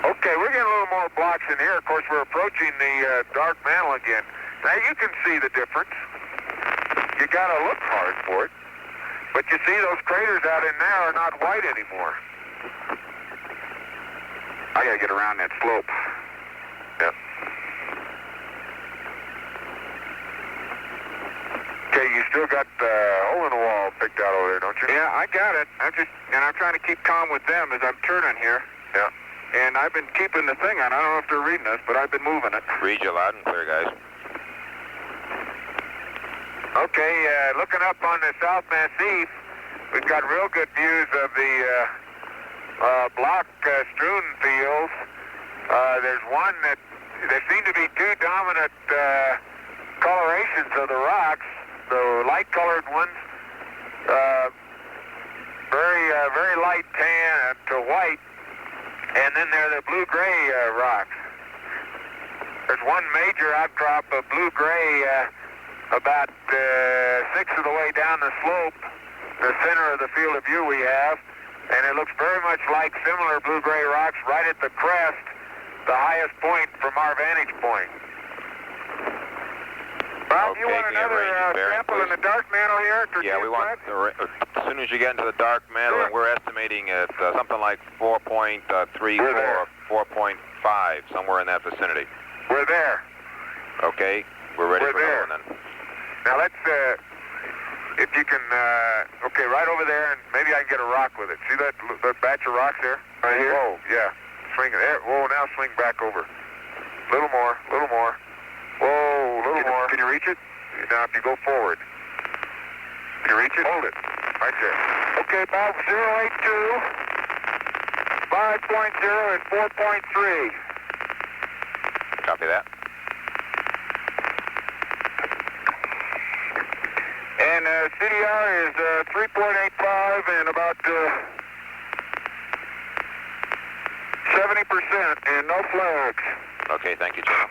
Okay, we're getting a little more blocks in here. Of course, we're approaching the dark mantle again. Now, you can see the difference. You got to look hard for it. But you see those craters out in there are not white anymore. I got to get around that slope. Yep. Okay, you still got the hole in the wall picked out over there, don't you? Yeah, I got it. I'm trying to keep calm with them as I'm turning here. Yeah. and I've been keeping the thing on. I don't know if they're reading us, but I've been moving it. Read you loud and clear, guys. Okay, looking up on the South Massif, we've got real good views of the block strewn fields. There's one that there seem to be two dominant colorations of the rocks. The light-colored ones, very light tan to white, and then there are the blue-gray rocks. There's one major outcrop of blue-gray about 6 of the way down the slope, the center of the field of view we have, and it looks very much like similar blue-gray rocks right at the crest, the highest point from our vantage point. Bob, Okay, you want another sample in the dark mantle here? Yeah, we want, as soon as you get into the dark mantle, and we're estimating at something like 4.3 or 4.5, somewhere in that vicinity. We're there. Okay, we're ready for there. another one then. Now let's, if you can, okay, right over there, and maybe I can get a rock with it. See that batch of rocks there? Right here? Whoa, yeah. Swing it there. Whoa, now swing back over. Little more, little more. Whoa, little more. Can you reach it? Now if you go forward. Can you reach it? Hold it. Right there. Okay, Bob, 082, 5.0, and 4.3. Copy that. And CDR is 3.85 and about 70% and no flags. Okay, thank you, General.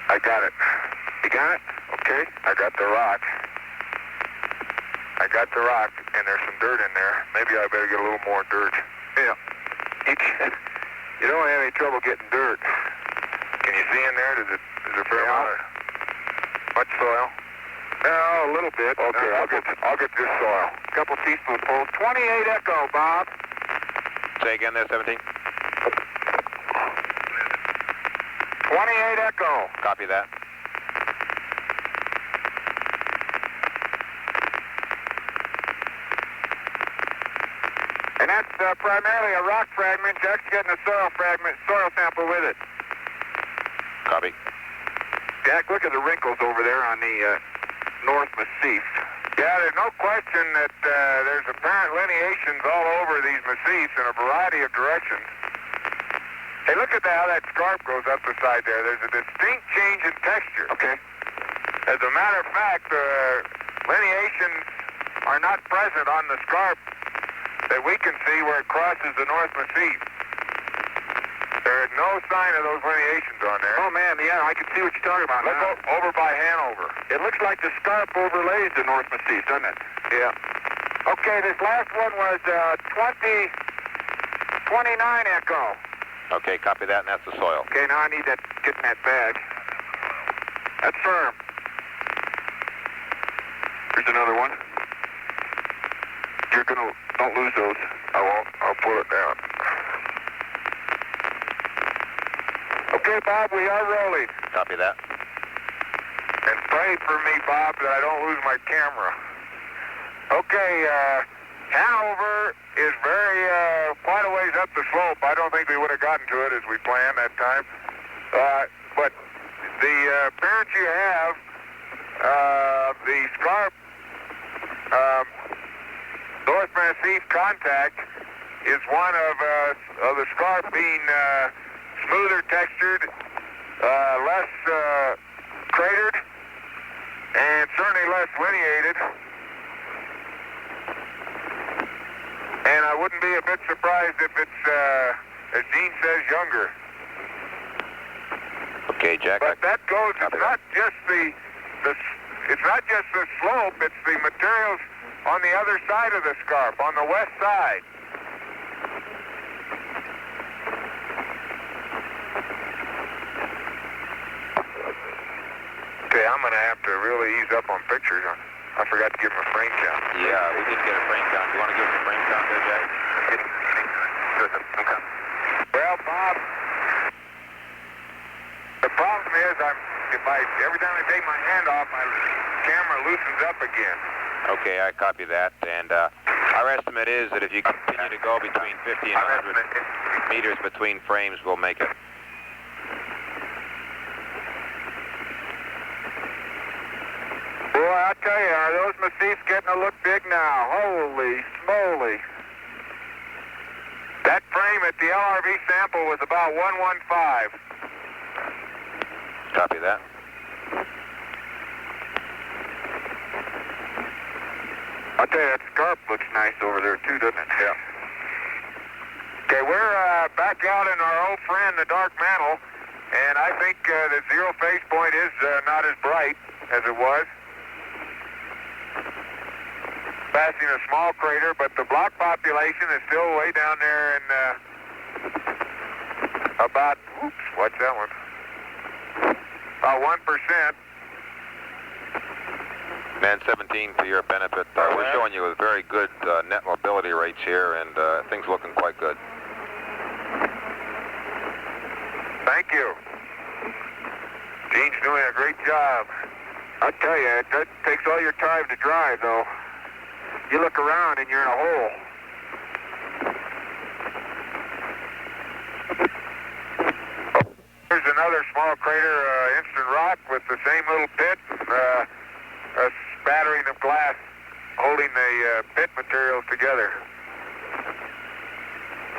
I got it. You got it? Okay, I got the rock. I got the rock, and there's some dirt in there. Maybe I better get a little more dirt. Yeah. You don't have any trouble getting dirt. Can you see in there? Is it a fair amount of much soil? No, a little bit. Okay, I'll get this soil. A couple teaspoonfuls. 28 echo, Bob. Say again there, 17. 28 echo. Copy that. And that's primarily a rock fragment. Jack's getting a soil sample with it. Copy. Jack, look at the wrinkles over there on the North Massif. Yeah, there's no question that there's apparent lineations all over these massifs in a variety of directions. Hey, look at how that scarp goes up the side there. There's a distinct change in texture. Okay. As a matter of fact, lineations are not present on the scarp that we can see where it crosses the North Massif. There is no sign of those lineations on there. Oh, man, yeah, I can see what you're talking about. Look over by Hanover. It looks like the scarp overlays the North Massif, doesn't it? Yeah. Okay, this last one was 29 echo. Okay, copy that, and that's the soil. Okay, now I need that, get in that bag. That's firm. Here's another one. Don't lose those. I won't. I'll pull it down. Okay, Bob, we are rolling. Copy that. And pray for me, Bob, that I don't lose my camera. Okay, Hanover is quite a ways up the slope. I don't think we would have gotten to it as we planned that time. But the appearance you have, the scarp, North Massif contact is one of the scarp being smoother textured, less cratered, and certainly less lineated. And I wouldn't be a bit surprised if it's, as Gene says, younger. Okay, Jack. But that goes, it's not just the slope, it's the materials on the other side of the scarp, on the west side. Okay, I'm going to have to really ease up on pictures. I forgot to give him a frame count. Yeah, we did get a frame count. Do you want to give us a frame count there, Jack? Well, Bob, again. Okay, I copy that. And our estimate is that if you continue to go between 50 and 100 meters between frames, we'll make it. Boy, I tell you, are those Massifs getting to look big now? Holy smoly. That frame at the LRV sample was about 115. Copy that. I'll tell you, that scarp looks nice over there too, doesn't it? Yeah. Okay, we're back out in our old friend, the Dark Mantle, and I think the zero phase point is not as bright as it was. Passing a small crater, but the block population is still way down there and about, oops, what's that one? About 1%. Man 17, for your benefit, we're showing you with very good net mobility rates here, and things looking quite good. Thank you. Gene's doing a great job. I tell you, it takes all your time to drive, though. You look around and you're in a hole. Here's another small crater, instant rock, with the same little pit, a spattering of glass holding the pit materials together.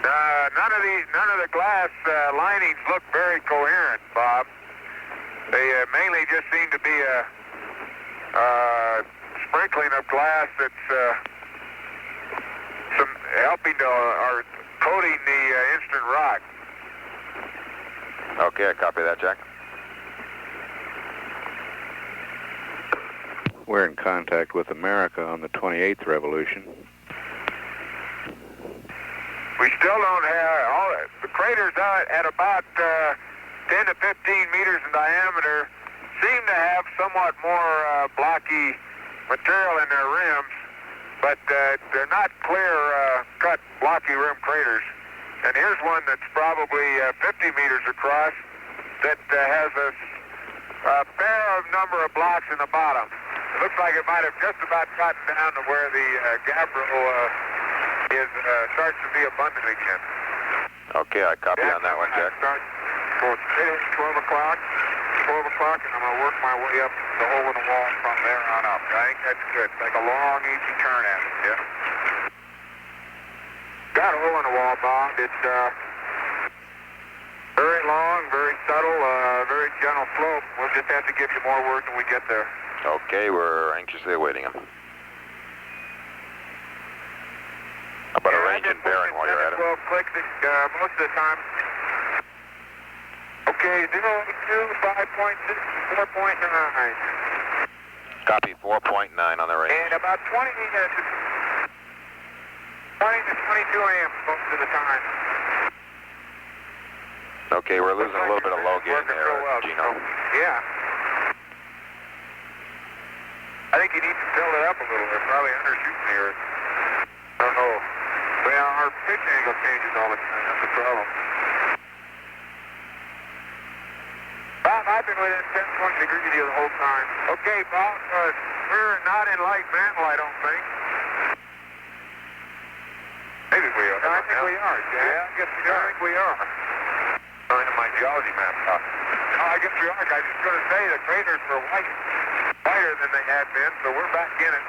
None of the glass linings look very coherent, Bob. They mainly just seem to be a sprinkling of glass that's helping to or coating the instant rock. Okay, I copy that, Jack. We're in contact with America on the 28th revolution. We still don't have all the craters out at about 10 to 15 meters in diameter seem to have somewhat more blocky material in their rims, but they're not clear cut blocky rim craters. And here's one that's probably 50 meters across that has a fair number of blocks in the bottom. It looks like it might have just about gotten down to where the gabbro starts to be abundant again. Okay, I copy on that one, Jack. So it's 12 o'clock, and I'm going to work my way up the hole in the wall from there on up. I think that's good. Like a long, easy turn at it, yeah. Got a hole in the wall, Bob. It's very long, very subtle, very gentle slope. We'll just have to give you more work when we get there. Okay, we're anxiously awaiting him. How about a range and bearing while you're at it? 12 clicks most of the time. Okay, 0, 2, 5.6, 4.9. Copy, 4.9 on the range. And about 20 to 22 amps most of the time. Okay, we're losing a little bit of low gain there, Gino. Yeah. I think you need to fill it up a little. They're probably undershooting here. I don't know. Well, our pitch angle changes all the time. That's the problem. Bob, I've been within 10, 20 degrees of you the whole time. Okay, Bob, we're not in light mantle, I don't think. Maybe we are. I think we are, Jack. Yeah, I guess we are. I'm in my geology map. No, I guess we are. I was just going to say the craters were whiter than they had been, so we're back in it.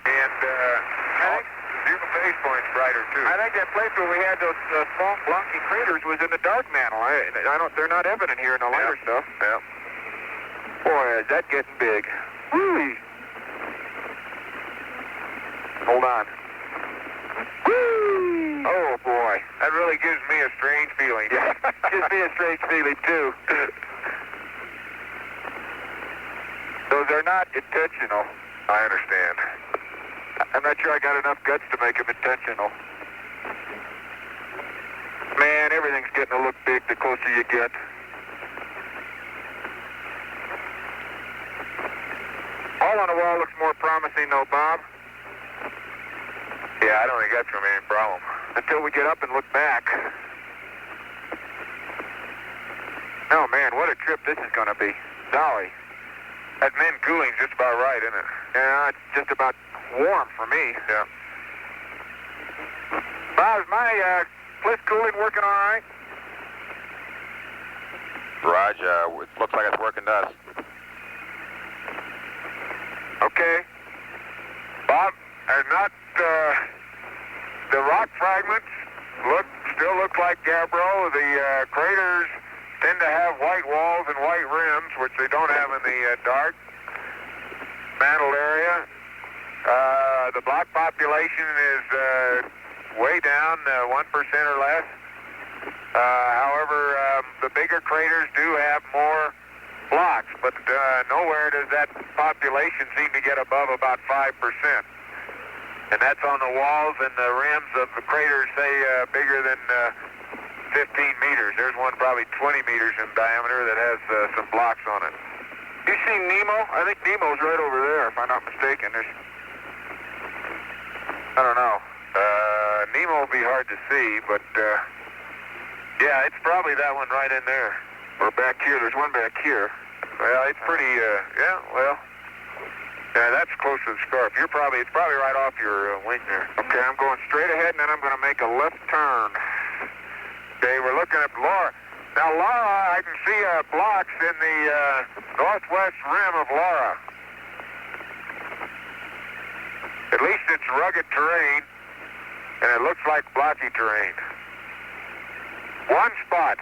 And I think zero phase point's brighter too. I think that place where we had those small blocky craters was in the dark mantle. They're not evident here in the lighter stuff. Yeah. Boy, is that getting big. Whee! Hold on. Whee! Oh boy, that really gives me a strange feeling. Yeah, gives me a strange feeling too. Those are not intentional. I understand. I'm not sure I got enough guts to make them intentional. Man, everything's getting to look big the closer you get. Hole on the wall looks more promising though, Bob. Yeah, I don't think that's going to be any problem. Until we get up and look back. Oh man, what a trip this is going to be. Dolly. That min cooling's just about right, isn't it? Yeah, it's just about warm for me. Yeah. Bob, is my bliss cooling working all right? Raj, it looks like it's working to us. Okay. Bob, are not the rock fragments still look like gabbro? The craters tend to have white walls and white rims, which they don't have in the dark mantle area. The block population is way down, 1% or less. However, the bigger craters do have more blocks, but nowhere does that population seem to get above about 5%. And that's on the walls and the rims of the craters, say, bigger than 15 meters. There's one probably 20 meters in diameter that has some blocks on it. You seen Nemo? I think Nemo's right over there, if I'm not mistaken. I don't know. Nemo will be hard to see, but yeah, it's probably that one right in there. Or back here. There's one back here. Well, it's pretty, yeah, that's close to the scarp. It's probably right off your wing there. Okay, I'm going straight ahead, and then I'm going to make a left turn. Okay, we're looking at Laura. Now, Laura, I can see blocks in the northwest rim of Laura. At least it's rugged terrain, and it looks like blocky terrain. One spot.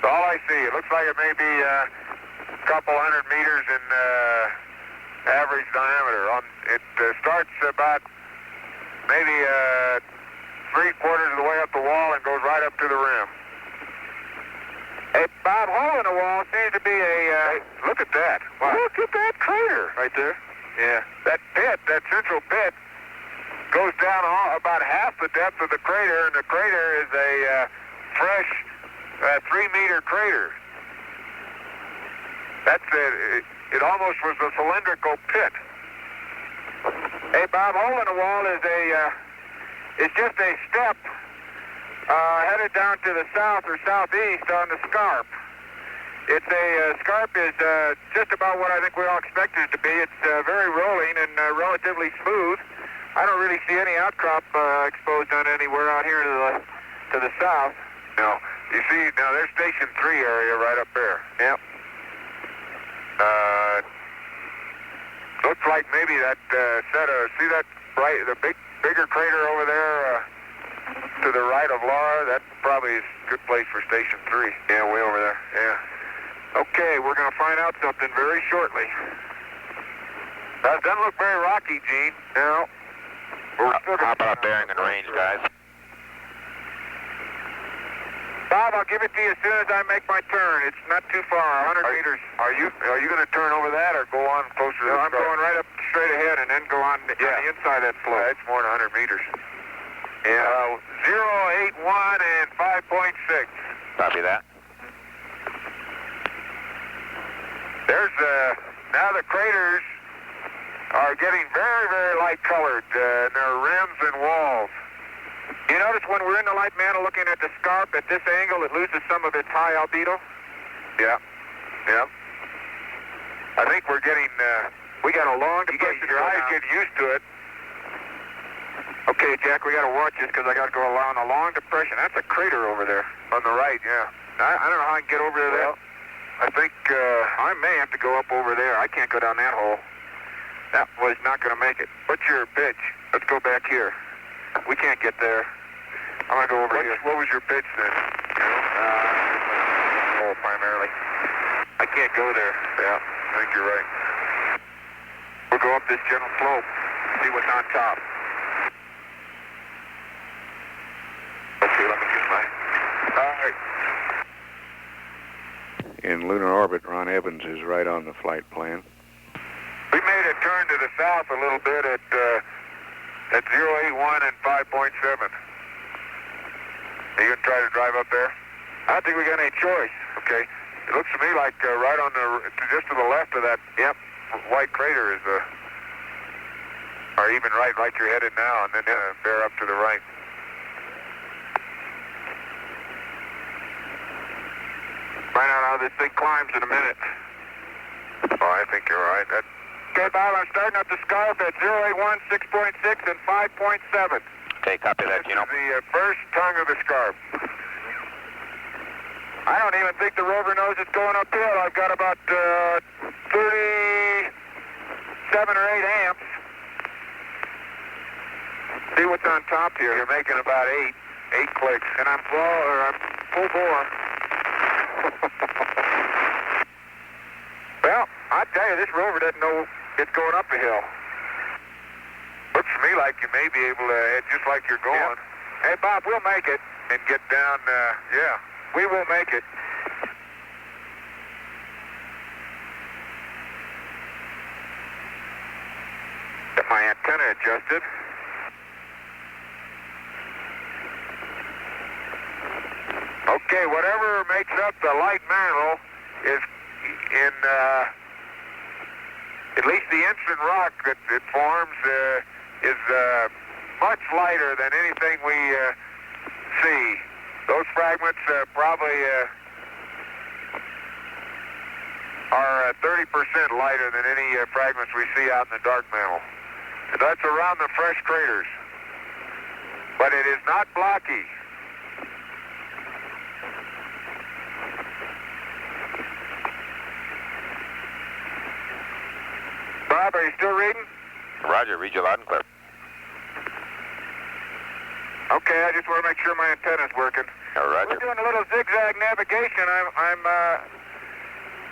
That's all I see. It looks like it may be a couple hundred meters in average diameter. It starts about maybe 3/4 of the way up the wall and goes right up to the rim. Hey, Bob, hole in the wall seems to be a... look at that. Wow. Look at that crater. Right there? Yeah. That pit, that central pit, goes down about half the depth of the crater, and the crater is a fresh 3-meter crater. That's it. It almost was a cylindrical pit. Hey, Bob, hole in the wall is it's just a step headed down to the south or southeast on the scarp. It's scarp is just about what I think we all expected it to be. It's very rolling and relatively smooth. I don't really see any outcrop exposed on anywhere out here to the south. No. You see, now there's Station 3 area right up there. Yep. Looks like maybe that see that bigger crater over there to the right of Laura? That probably is a good place for Station 3. Yeah, way over there. Yeah. Okay, we're going to find out something very shortly. That doesn't look very rocky, Gene. No. How about bearing and range, guys? Bob, I'll give it to you as soon as I make my turn. It's not too far, 100 meters. Are you going to turn over that or go on closer to the I'm going right up straight ahead and then go on the inside that slope. It's more than 100 meters. Yeah. 081 and 5.6. Copy that. There's now the craters are getting very, very light colored in their rims and walls. You notice when we're in the light mantle looking at the scarp at this angle, it loses some of its high albedo? Yeah. Yeah. I think we're getting, we got a long depression. Your eyes get used to it. Okay, Jack, we got to watch this because I got to go along a long depression. That's a crater over there. On the right, yeah. I don't know how I can get over there. Well, I think I may have to go up over there. I can't go down that hole. That was not going to make it. What's your pitch? Let's go back here. We can't get there. I'm going to go over here. What was your pitch then? Hole primarily. I can't go there. Yeah, I think you're right. We'll go up this gentle slope, see what's on top. Okay, let me get my... All right. In lunar orbit, Ron Evans is right on the flight plan. We made a turn to the south a little bit at 081 and 5.7. Are you going to try to drive up there? I don't think we got any choice. Okay. It looks to me like right on just to the left of that, yep, white crater is or even right like you're headed now, and then bear up to the right. Find out how this thing climbs in a minute. All right. I think you're right. Okay, Bob, I'm starting up the scarp at 081, 6.6, and 5.7. Okay, copy that, Gino. This is the first tongue of the scarp. I don't even think the rover knows it's going uphill. I've got about 37 or 8 amps. See what's on top here. You're making about 8 clicks, and I'm full bore. Well, I tell you, this rover doesn't know it's going up a hill. Looks to me like you may be able to head just like you're going. Yeah. Hey, Bob, we'll make it and get down. Yeah, we will make it. Get my antenna adjusted. Okay, whatever makes up the light mantle is in, at least the instant rock that it forms is much lighter than anything we see. Those fragments probably are 30% lighter than any fragments we see out in the dark mantle. And that's around the fresh craters. But it is not blocky. Bob, are you still reading? Roger, read you loud and clear. Okay, I just want to make sure my antenna's working. Roger. We're doing a little zigzag navigation. I'm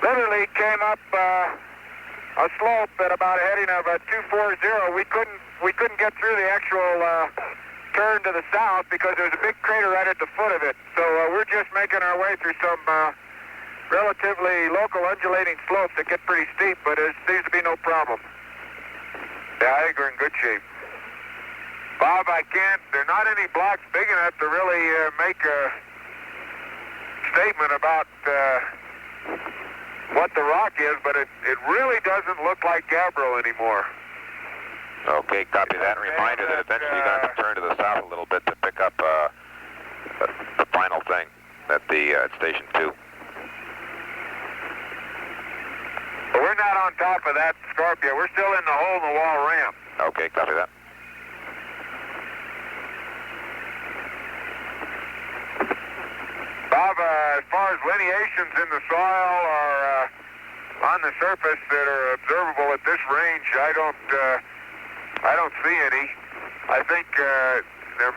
literally came up a slope at about a heading of 240. We couldn't get through the actual turn to the south because there was a big crater right at the foot of it. So we're just making our way through some relatively local undulating slopes that get pretty steep, but there seems to be no problem. Yeah, I think we're in good shape. Bob, there are not any blocks big enough to really make a statement about what the rock is, but it really doesn't look like gabbro anymore. Okay, copy that. Reminder that eventually you're going to have to turn to the south a little bit to pick up the final thing at Station 2. But we're not on top of that scarp yet. We're still in the hole-in-the-wall ramp. Okay, copy that. Bob, as far as lineations in the soil or on the surface that are observable at this range, I don't see any. I think there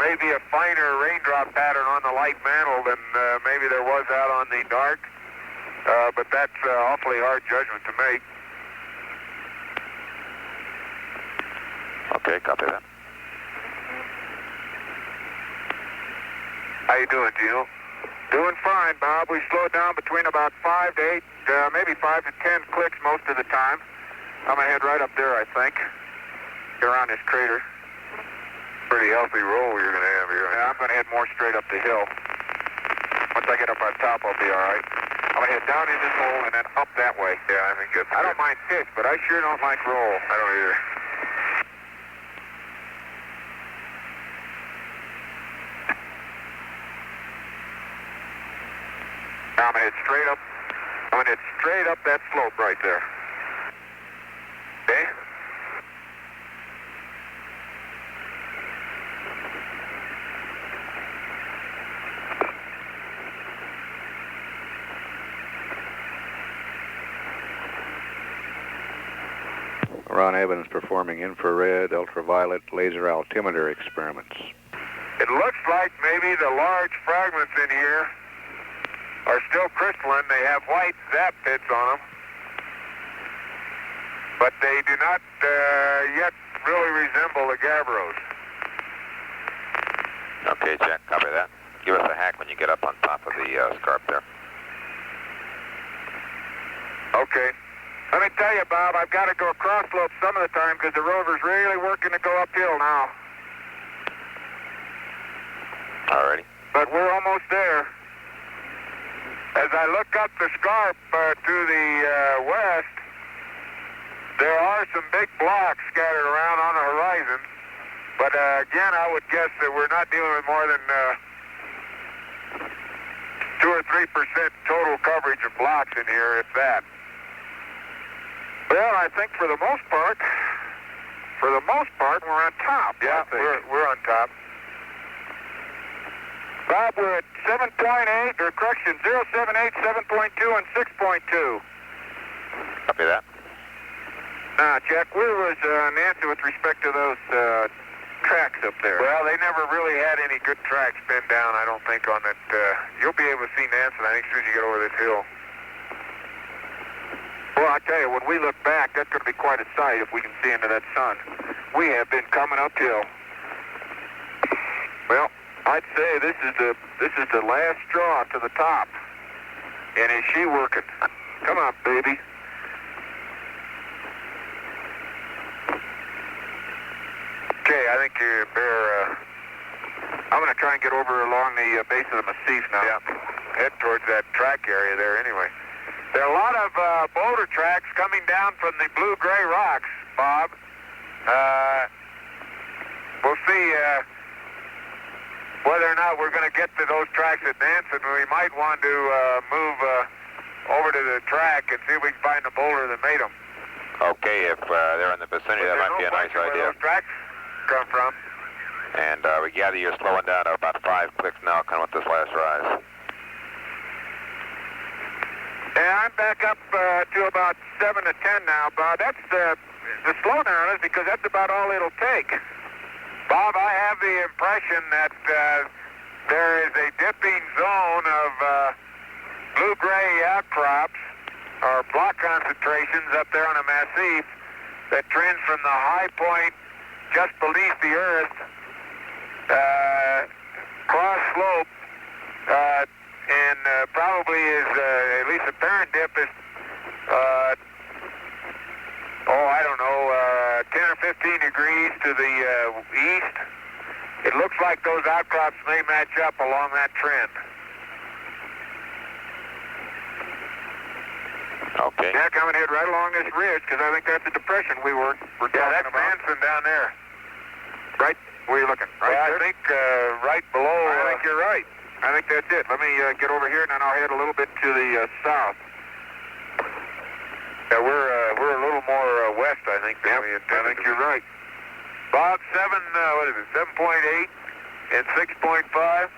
may be a finer raindrop pattern on the light mantle than maybe there was out on the dark, but that's awfully hard judgment to make. Okay, copy that. How you doing, Gino? Doing fine, Bob. We slowed down between about 5 to 8, maybe 5 to 10 clicks most of the time. I'm going to head right up there, I think. Get around this crater. Pretty healthy roll you're going to have here. Yeah, I'm going to head more straight up the hill. Once I get up on top, I'll be all right. I'm going to head down in this hole and then up that way. Yeah, I think that's good. I don't mind pitch, but I sure don't like roll. I don't either. Now I'm going to head straight up. I'm going to head straight up that slope right there. Okay? Ron Evans performing infrared, ultraviolet, laser altimeter experiments. It looks like maybe the large fragments in here are still crystalline. They have white zap pits on them, but they do not yet really resemble the gabbros. Okay, Jack, copy that. Give us a hack when you get up on top of the scarp there. Okay. Let me tell you, Bob, I've got to go across slope some of the time because the rover's really working to go uphill now. Alrighty. But we're almost there. As I look up the scarp to the west, there are some big blocks scattered around on the horizon. But again, I would guess that we're not dealing with more than 2 or 3% total coverage of blocks in here, if that. Well, I think for the most part, we're on top. Yeah, we're on top. Bob, we're at 7.8, or correction, 078, 7.2, and 6.2. Copy that. Jack, where was Nancy with respect to those tracks up there? Well, they never really had any good tracks pinned down, I don't think, on it. You'll be able to see Nancy, I think, as soon as you get over this hill. Well, I tell you, when we look back, that's going to be quite a sight if we can see into that sun. We have been coming uphill. Well, I'd say this is the last straw to the top. And is she working? Come on, baby. Okay, I think you better, I'm going to try and get over along the base of the massif now. Yeah, head towards that track area there anyway. There are a lot of boulder tracks coming down from the blue-gray rocks, Bob. We'll see whether or not we're going to get to those tracks at Nansen. We might want to move over to the track and see if we can find the boulder that made them. Okay, if they're in the vicinity, that might be a nice idea. Where those tracks come from. And we gather you're slowing down to about 5 clicks now, kind of with this last rise. Yeah, I'm back up to about 7 to 10 now, Bob. That's the slowdown is because that's about all it'll take. Bob, I have the impression that there is a dipping zone of blue-gray outcrops or block concentrations up there on a massif that trends from the high point just beneath the earth, cross slope, and probably is, at least apparent dip is, I don't know, 10 or 15 degrees to the east. It looks like those outcrops may match up along that trend. Okay. Yeah, I'm going to head right along this ridge because I think that's the depression we're talking about. Yeah, that's Nansen down there. Right? Where are you looking? Right there? I think right below. I think you're right. I think that's it. Let me get over here and then I'll head a little bit to the south. Yeah, we're a little more west, I think, than we intended. I think you're right. Bob, 7.8 and 6.5.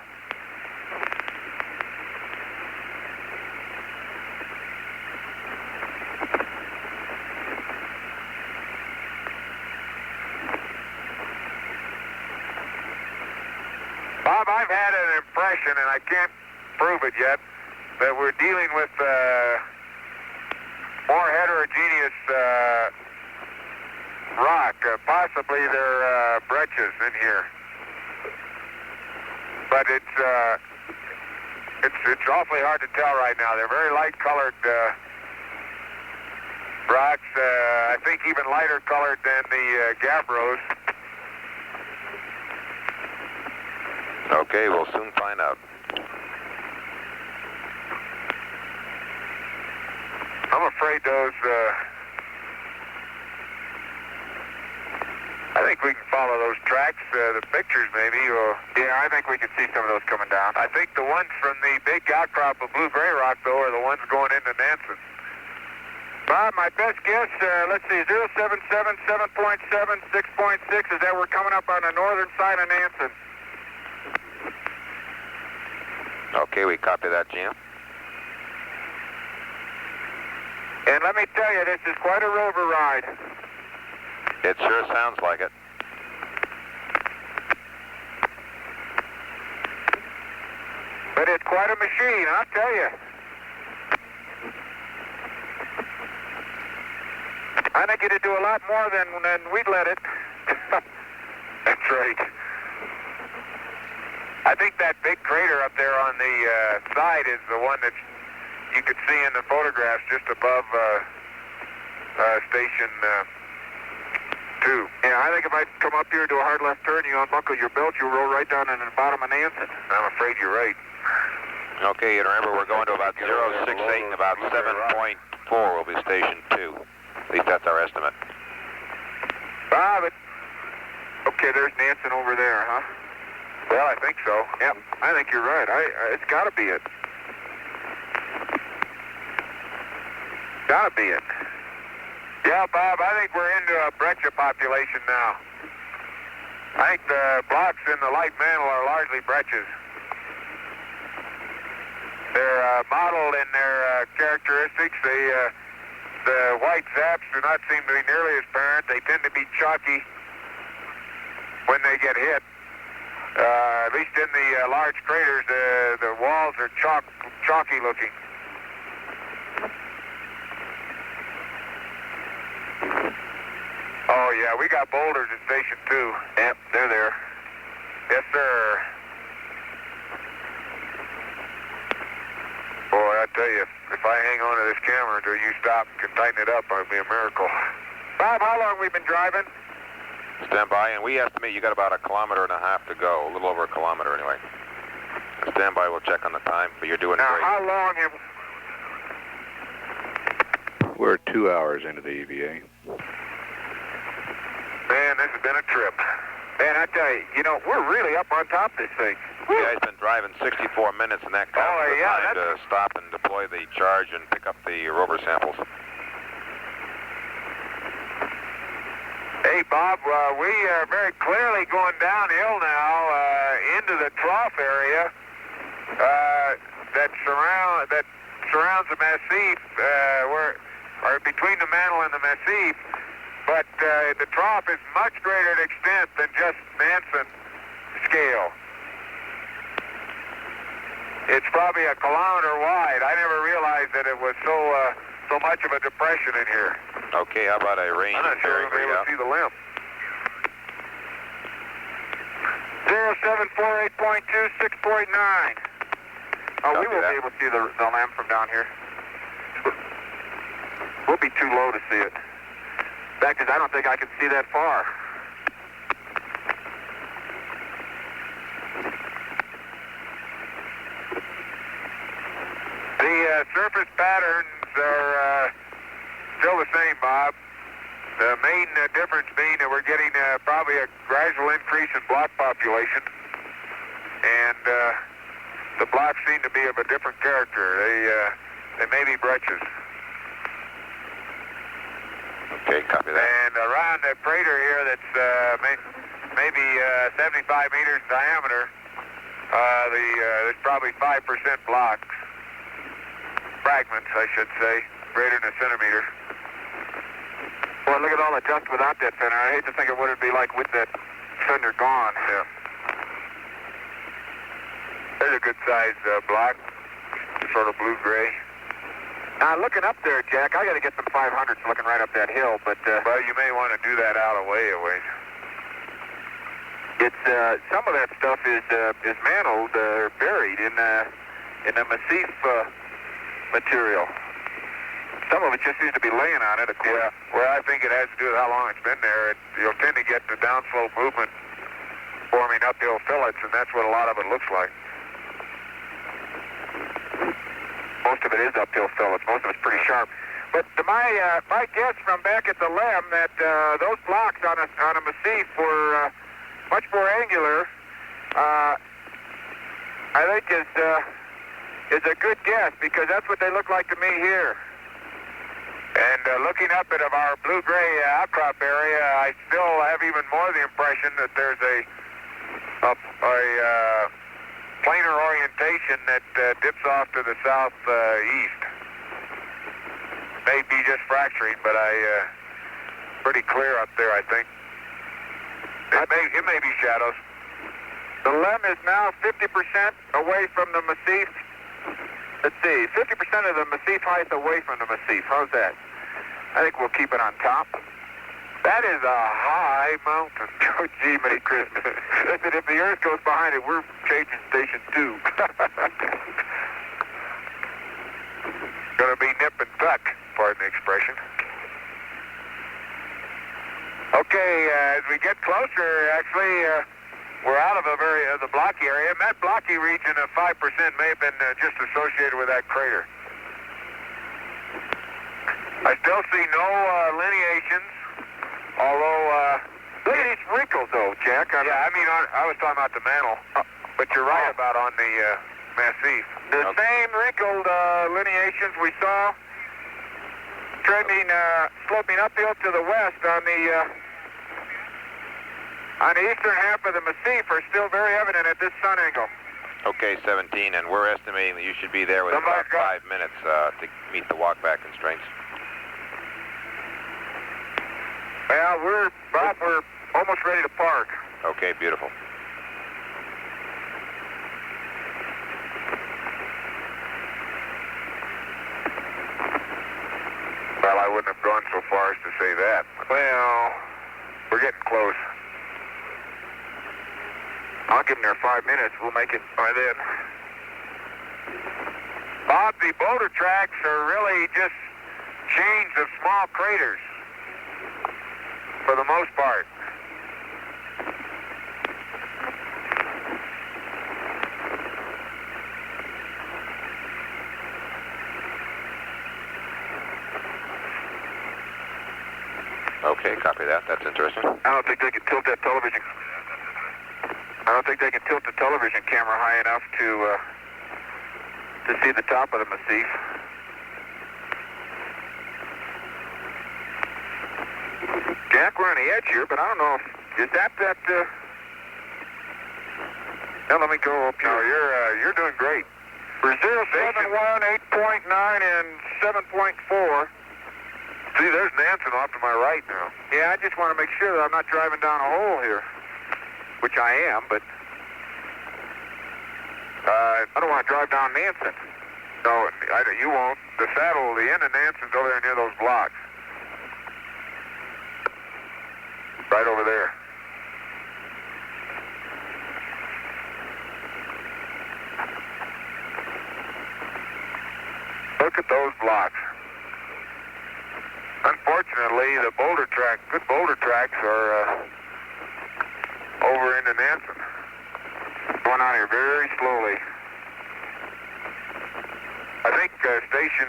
Bob, I've had an impression, and I can't prove it yet, that we're dealing with more heterogeneous rock. Possibly there are breccias in here, but it's awfully hard to tell right now. They're very light-colored rocks. I think even lighter colored than the gabbros. Okay, we'll soon find out. I'm afraid those, I think we can follow those tracks, the pictures maybe, or... Yeah, I think we can see some of those coming down. I think the ones from the big outcrop of blue-gray rock, though, are the ones going into Nansen. Bob, my best guess, let's see, 077, 7.7, 6.6 is that we're coming up on the northern side of Nansen. Okay, we copy that, Jim. And let me tell you, this is quite a rover ride. It sure sounds like it. But it's quite a machine, I'll tell you. I think it'd do a lot more than we'd let it. That's right. I think that big crater up there on the side is the one that you could see in the photographs just above Station 2. Yeah, I think if I come up here, do a hard left turn, you unbuckle your belt, you roll right down in the bottom of Nansen. I'm afraid you're right. Okay, and remember we're going to about 068 and about 7.4 will be Station 2. At least that's our estimate. Bob, okay, there's Nansen over there, huh? Well, I think so. Yep, I think you're right. It's got to be it. Got to be it. Yeah, Bob, I think we're into a breccia population now. I think the blocks in the light mantle are largely breccias. They're modeled in their characteristics. The white zaps do not seem to be nearly as apparent. They tend to be chalky when they get hit. At least in the large craters, the walls are chalky looking. Oh, yeah, we got boulders at Station 2. Yep, they're there. Yes, sir. Boy, I tell you, if I hang on to this camera until you stop and can tighten it up, it'll be a miracle. Bob, how long have we been driving? Stand by, and we estimate you got about 1.5 kilometers to go, a little over 1 kilometer anyway. Stand by, we'll check on the time, but you're doing now, great. How long have... We're 2 hours into the EVA. Man, this has been a trip. Man, I tell you, we're really up on top of this thing. You guys been driving 64 minutes, and that counts the time to stop and deploy the charge and pick up the rover samples. Hey, Bob, we are very clearly going downhill now into the trough area that surrounds the massif, or between the mantle and the massif. But the trough is much greater in extent than just Nansen scale. It's probably 1 kilometer wide. I never realized that it was so much of a depression in here. Okay, how about a range? I'm not sure we'll be able to see the limb. 0748.2, 6.9. Oh, we won't be able to see the limb from down here. We'll be too low to see it. In fact, I don't think I can see that far. The surface patterns are still the same, Bob. The main difference being that we're getting probably a gradual increase in block population, and the blocks seem to be of a different character. They may be breccias. Okay, copy that. And around the crater here that's maybe 75 meters in diameter, there's probably 5% blocks. Fragments, I should say, greater than a centimeter. Boy, look at all the dust without that fender. I hate to think of what it'd be like with that fender gone. Yeah. There's a good-sized block, sort of blue-gray. Now, looking up there, Jack, I got to get some 500s looking right up that hill, but... well, you may want to do that out of way a ways. It's, some of that stuff is mantled, buried in the massif material. Some of it just seems to be laying on it. Yeah, well, I think it has to do with how long it's been there. You'll tend to get the downslope movement forming uphill fillets, and that's what a lot of it looks like. Most of it is uphill fillets. Most of it's pretty sharp. But my guess from back at the LEM that those blocks on a massif were much more angular. I think is a good guess because that's what they look like to me here. And looking up at our blue-gray outcrop area, I still have even more the impression that there's a planar orientation that dips off to the southeast. May be just fracturing, but pretty clear up there, I think. It may be shadows. The LEM is now 50% away from the massif. Let's see, 50% of the massif height away from the massif. How's that? I think we'll keep it on top. That is a high mountain. Oh, gee, Merry Christmas. Listen, if the Earth goes behind it, we're changing Station 2. Gonna be nip and tuck, pardon the expression. Okay, as we get closer, actually, we're out of the blocky area. And that blocky region of 5% may have been just associated with that crater. I still see no lineations, although, look at these wrinkles, though, Jack. I was talking about the mantle, but you're right about on the massif. The same wrinkled lineations we saw Trending, sloping uphill to the west on the eastern half of the massif are still very evident at this sun angle. Okay, 17, and we're estimating that you should be there within about 5 minutes to meet the walkback constraints. Well, we're almost ready to park. Okay, beautiful. Well, I wouldn't have gone so far as to say that. Well, we're getting close. I'll give them their 5 minutes. We'll make it by then. Bob, the boulder tracks are really just chains of small craters for the most part. Okay, copy that. That's interesting. I don't think they can tilt that television. I don't think they can tilt the television camera high enough to see the top of the massif. Jack, we're on the edge here, but I don't know if is that. Now let me go up here. No, you're doing great. For 071, 8.9, and 7.4. See, there's Nansen off to my right now. Yeah, I just want to make sure that I'm not driving down a hole here, which I am, but I don't want to drive down Nansen. No, you won't. The saddle, the end of Nansen's over there near those blocks. Right over there. Look at those blocks. Unfortunately, the good boulder tracks are over into Nansen. Going on here very slowly. I think station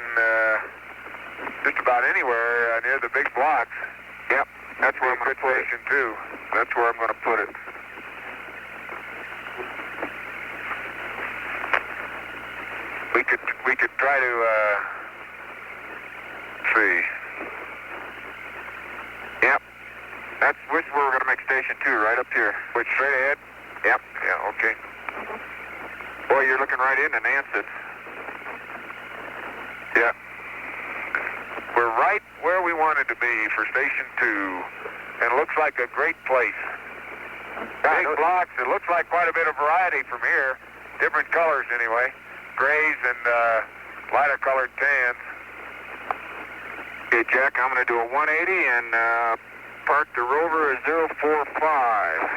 just about anywhere near the big blocks. Yep, that's where I'm going to put station 2. That's where I'm going to put it. We could try to see. Yep, that's where we're going to make station 2, right up here. Which straight ahead? Yep. Yeah. Okay. Boy, you're looking right into Nansen. Yeah. We're right where we wanted to be for station 2, and it looks like a great place. Big blocks. It looks like quite a bit of variety from here. Different colors, anyway. Grays and lighter colored tans. Okay, Jack, I'm going to do a 180 and park the rover at 045.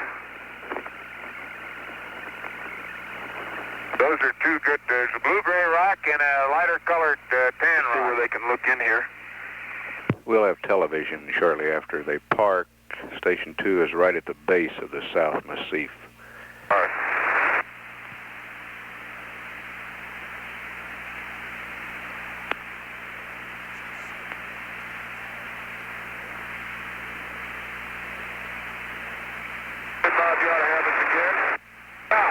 Those are two good. There's a blue-gray rock and a lighter-colored tan rock. See where they can look in here. We'll have television shortly after they park. Station 2 is right at the base of the South Massif. All right. Bob, you ought to have us again. Now,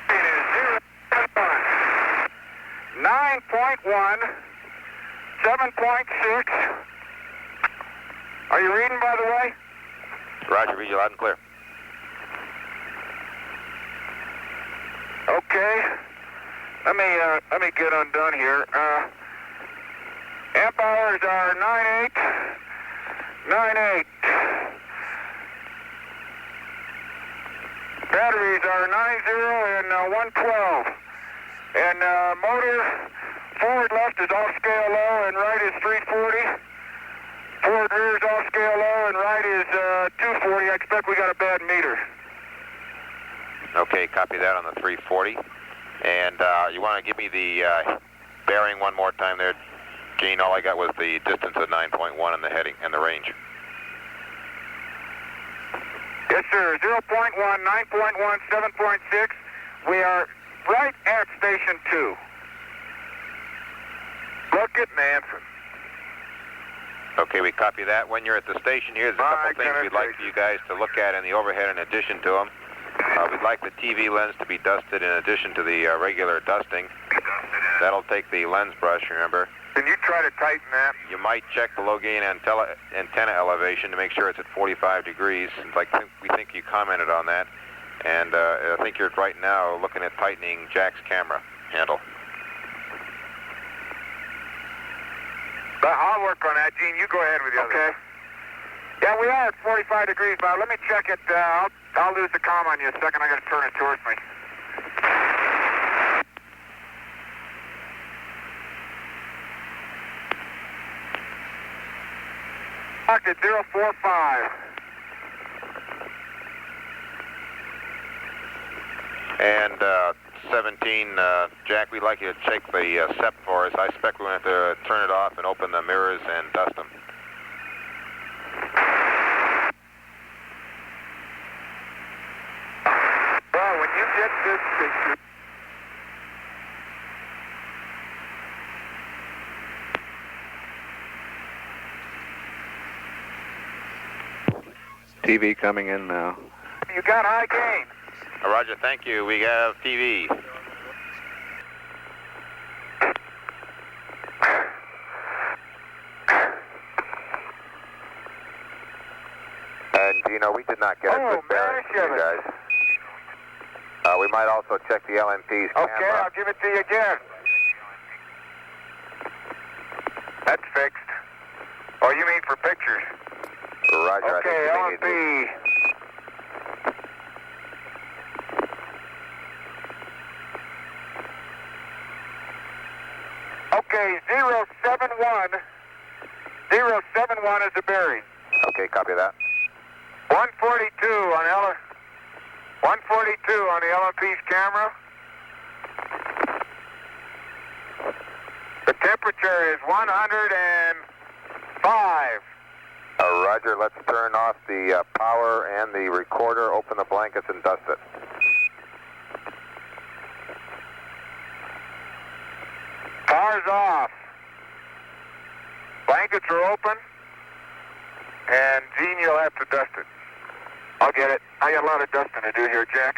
it is 9.1, 7.6. Are you reading, by the way? Roger, read you loud and clear. Okay. Let me get undone here. Amp hours are 98. Batteries are 90 and 112. And motor forward left is off scale low and right is 340. Forward rear is off scale low and right is 240. I expect we got a bad meter. Okay, copy that on the 340. And you want to give me the bearing one more time there, Gene? All I got was the distance of 9.1 and the heading and the range. Yes, sir. 0.1, 9.1, 7.6. We are right at station 2. Look at Nansen. Okay, we copy that. When you're at the station here, there's a couple things we'd like for you guys to look at in the overhead in addition to them. We'd like the TV lens to be dusted in addition to the regular dusting. That'll take the lens brush, remember. Can you try to tighten that? You might check the low gain antenna elevation to make sure it's at 45 degrees. We think you commented on that. And I think you're right now looking at tightening Jack's camera handle. But I'll work on that, Gene. You go ahead with the other. Okay. Yeah, we are at 45 degrees, but let me check it. I'll lose the comm on you a second. I got to turn it towards me. Locked at 045. And 17, Jack, we'd like you to check the SEP for us. I expect we're going to have to turn it off and open the mirrors and dust them. Well, when you get this picture... TV coming in now. You got high gain. Roger, thank you. We have TV. And, we did not get a good bearing from you guys. We might also check the LMP's camera. Okay, I'll give it to you again. That's fixed. Oh, you mean for pictures? Roger, okay, I think LMP. Okay, 071. 071 is the bearing. Okay, copy that. 142 on 142 on the LMP's camera. The temperature is 105. Roger, let's turn off the power and the recorder, open the blankets and dust it. Power's off. Blankets are open. And Gene, you'll have to dust it. I'll get it. I got a lot of dusting to do here, Jack.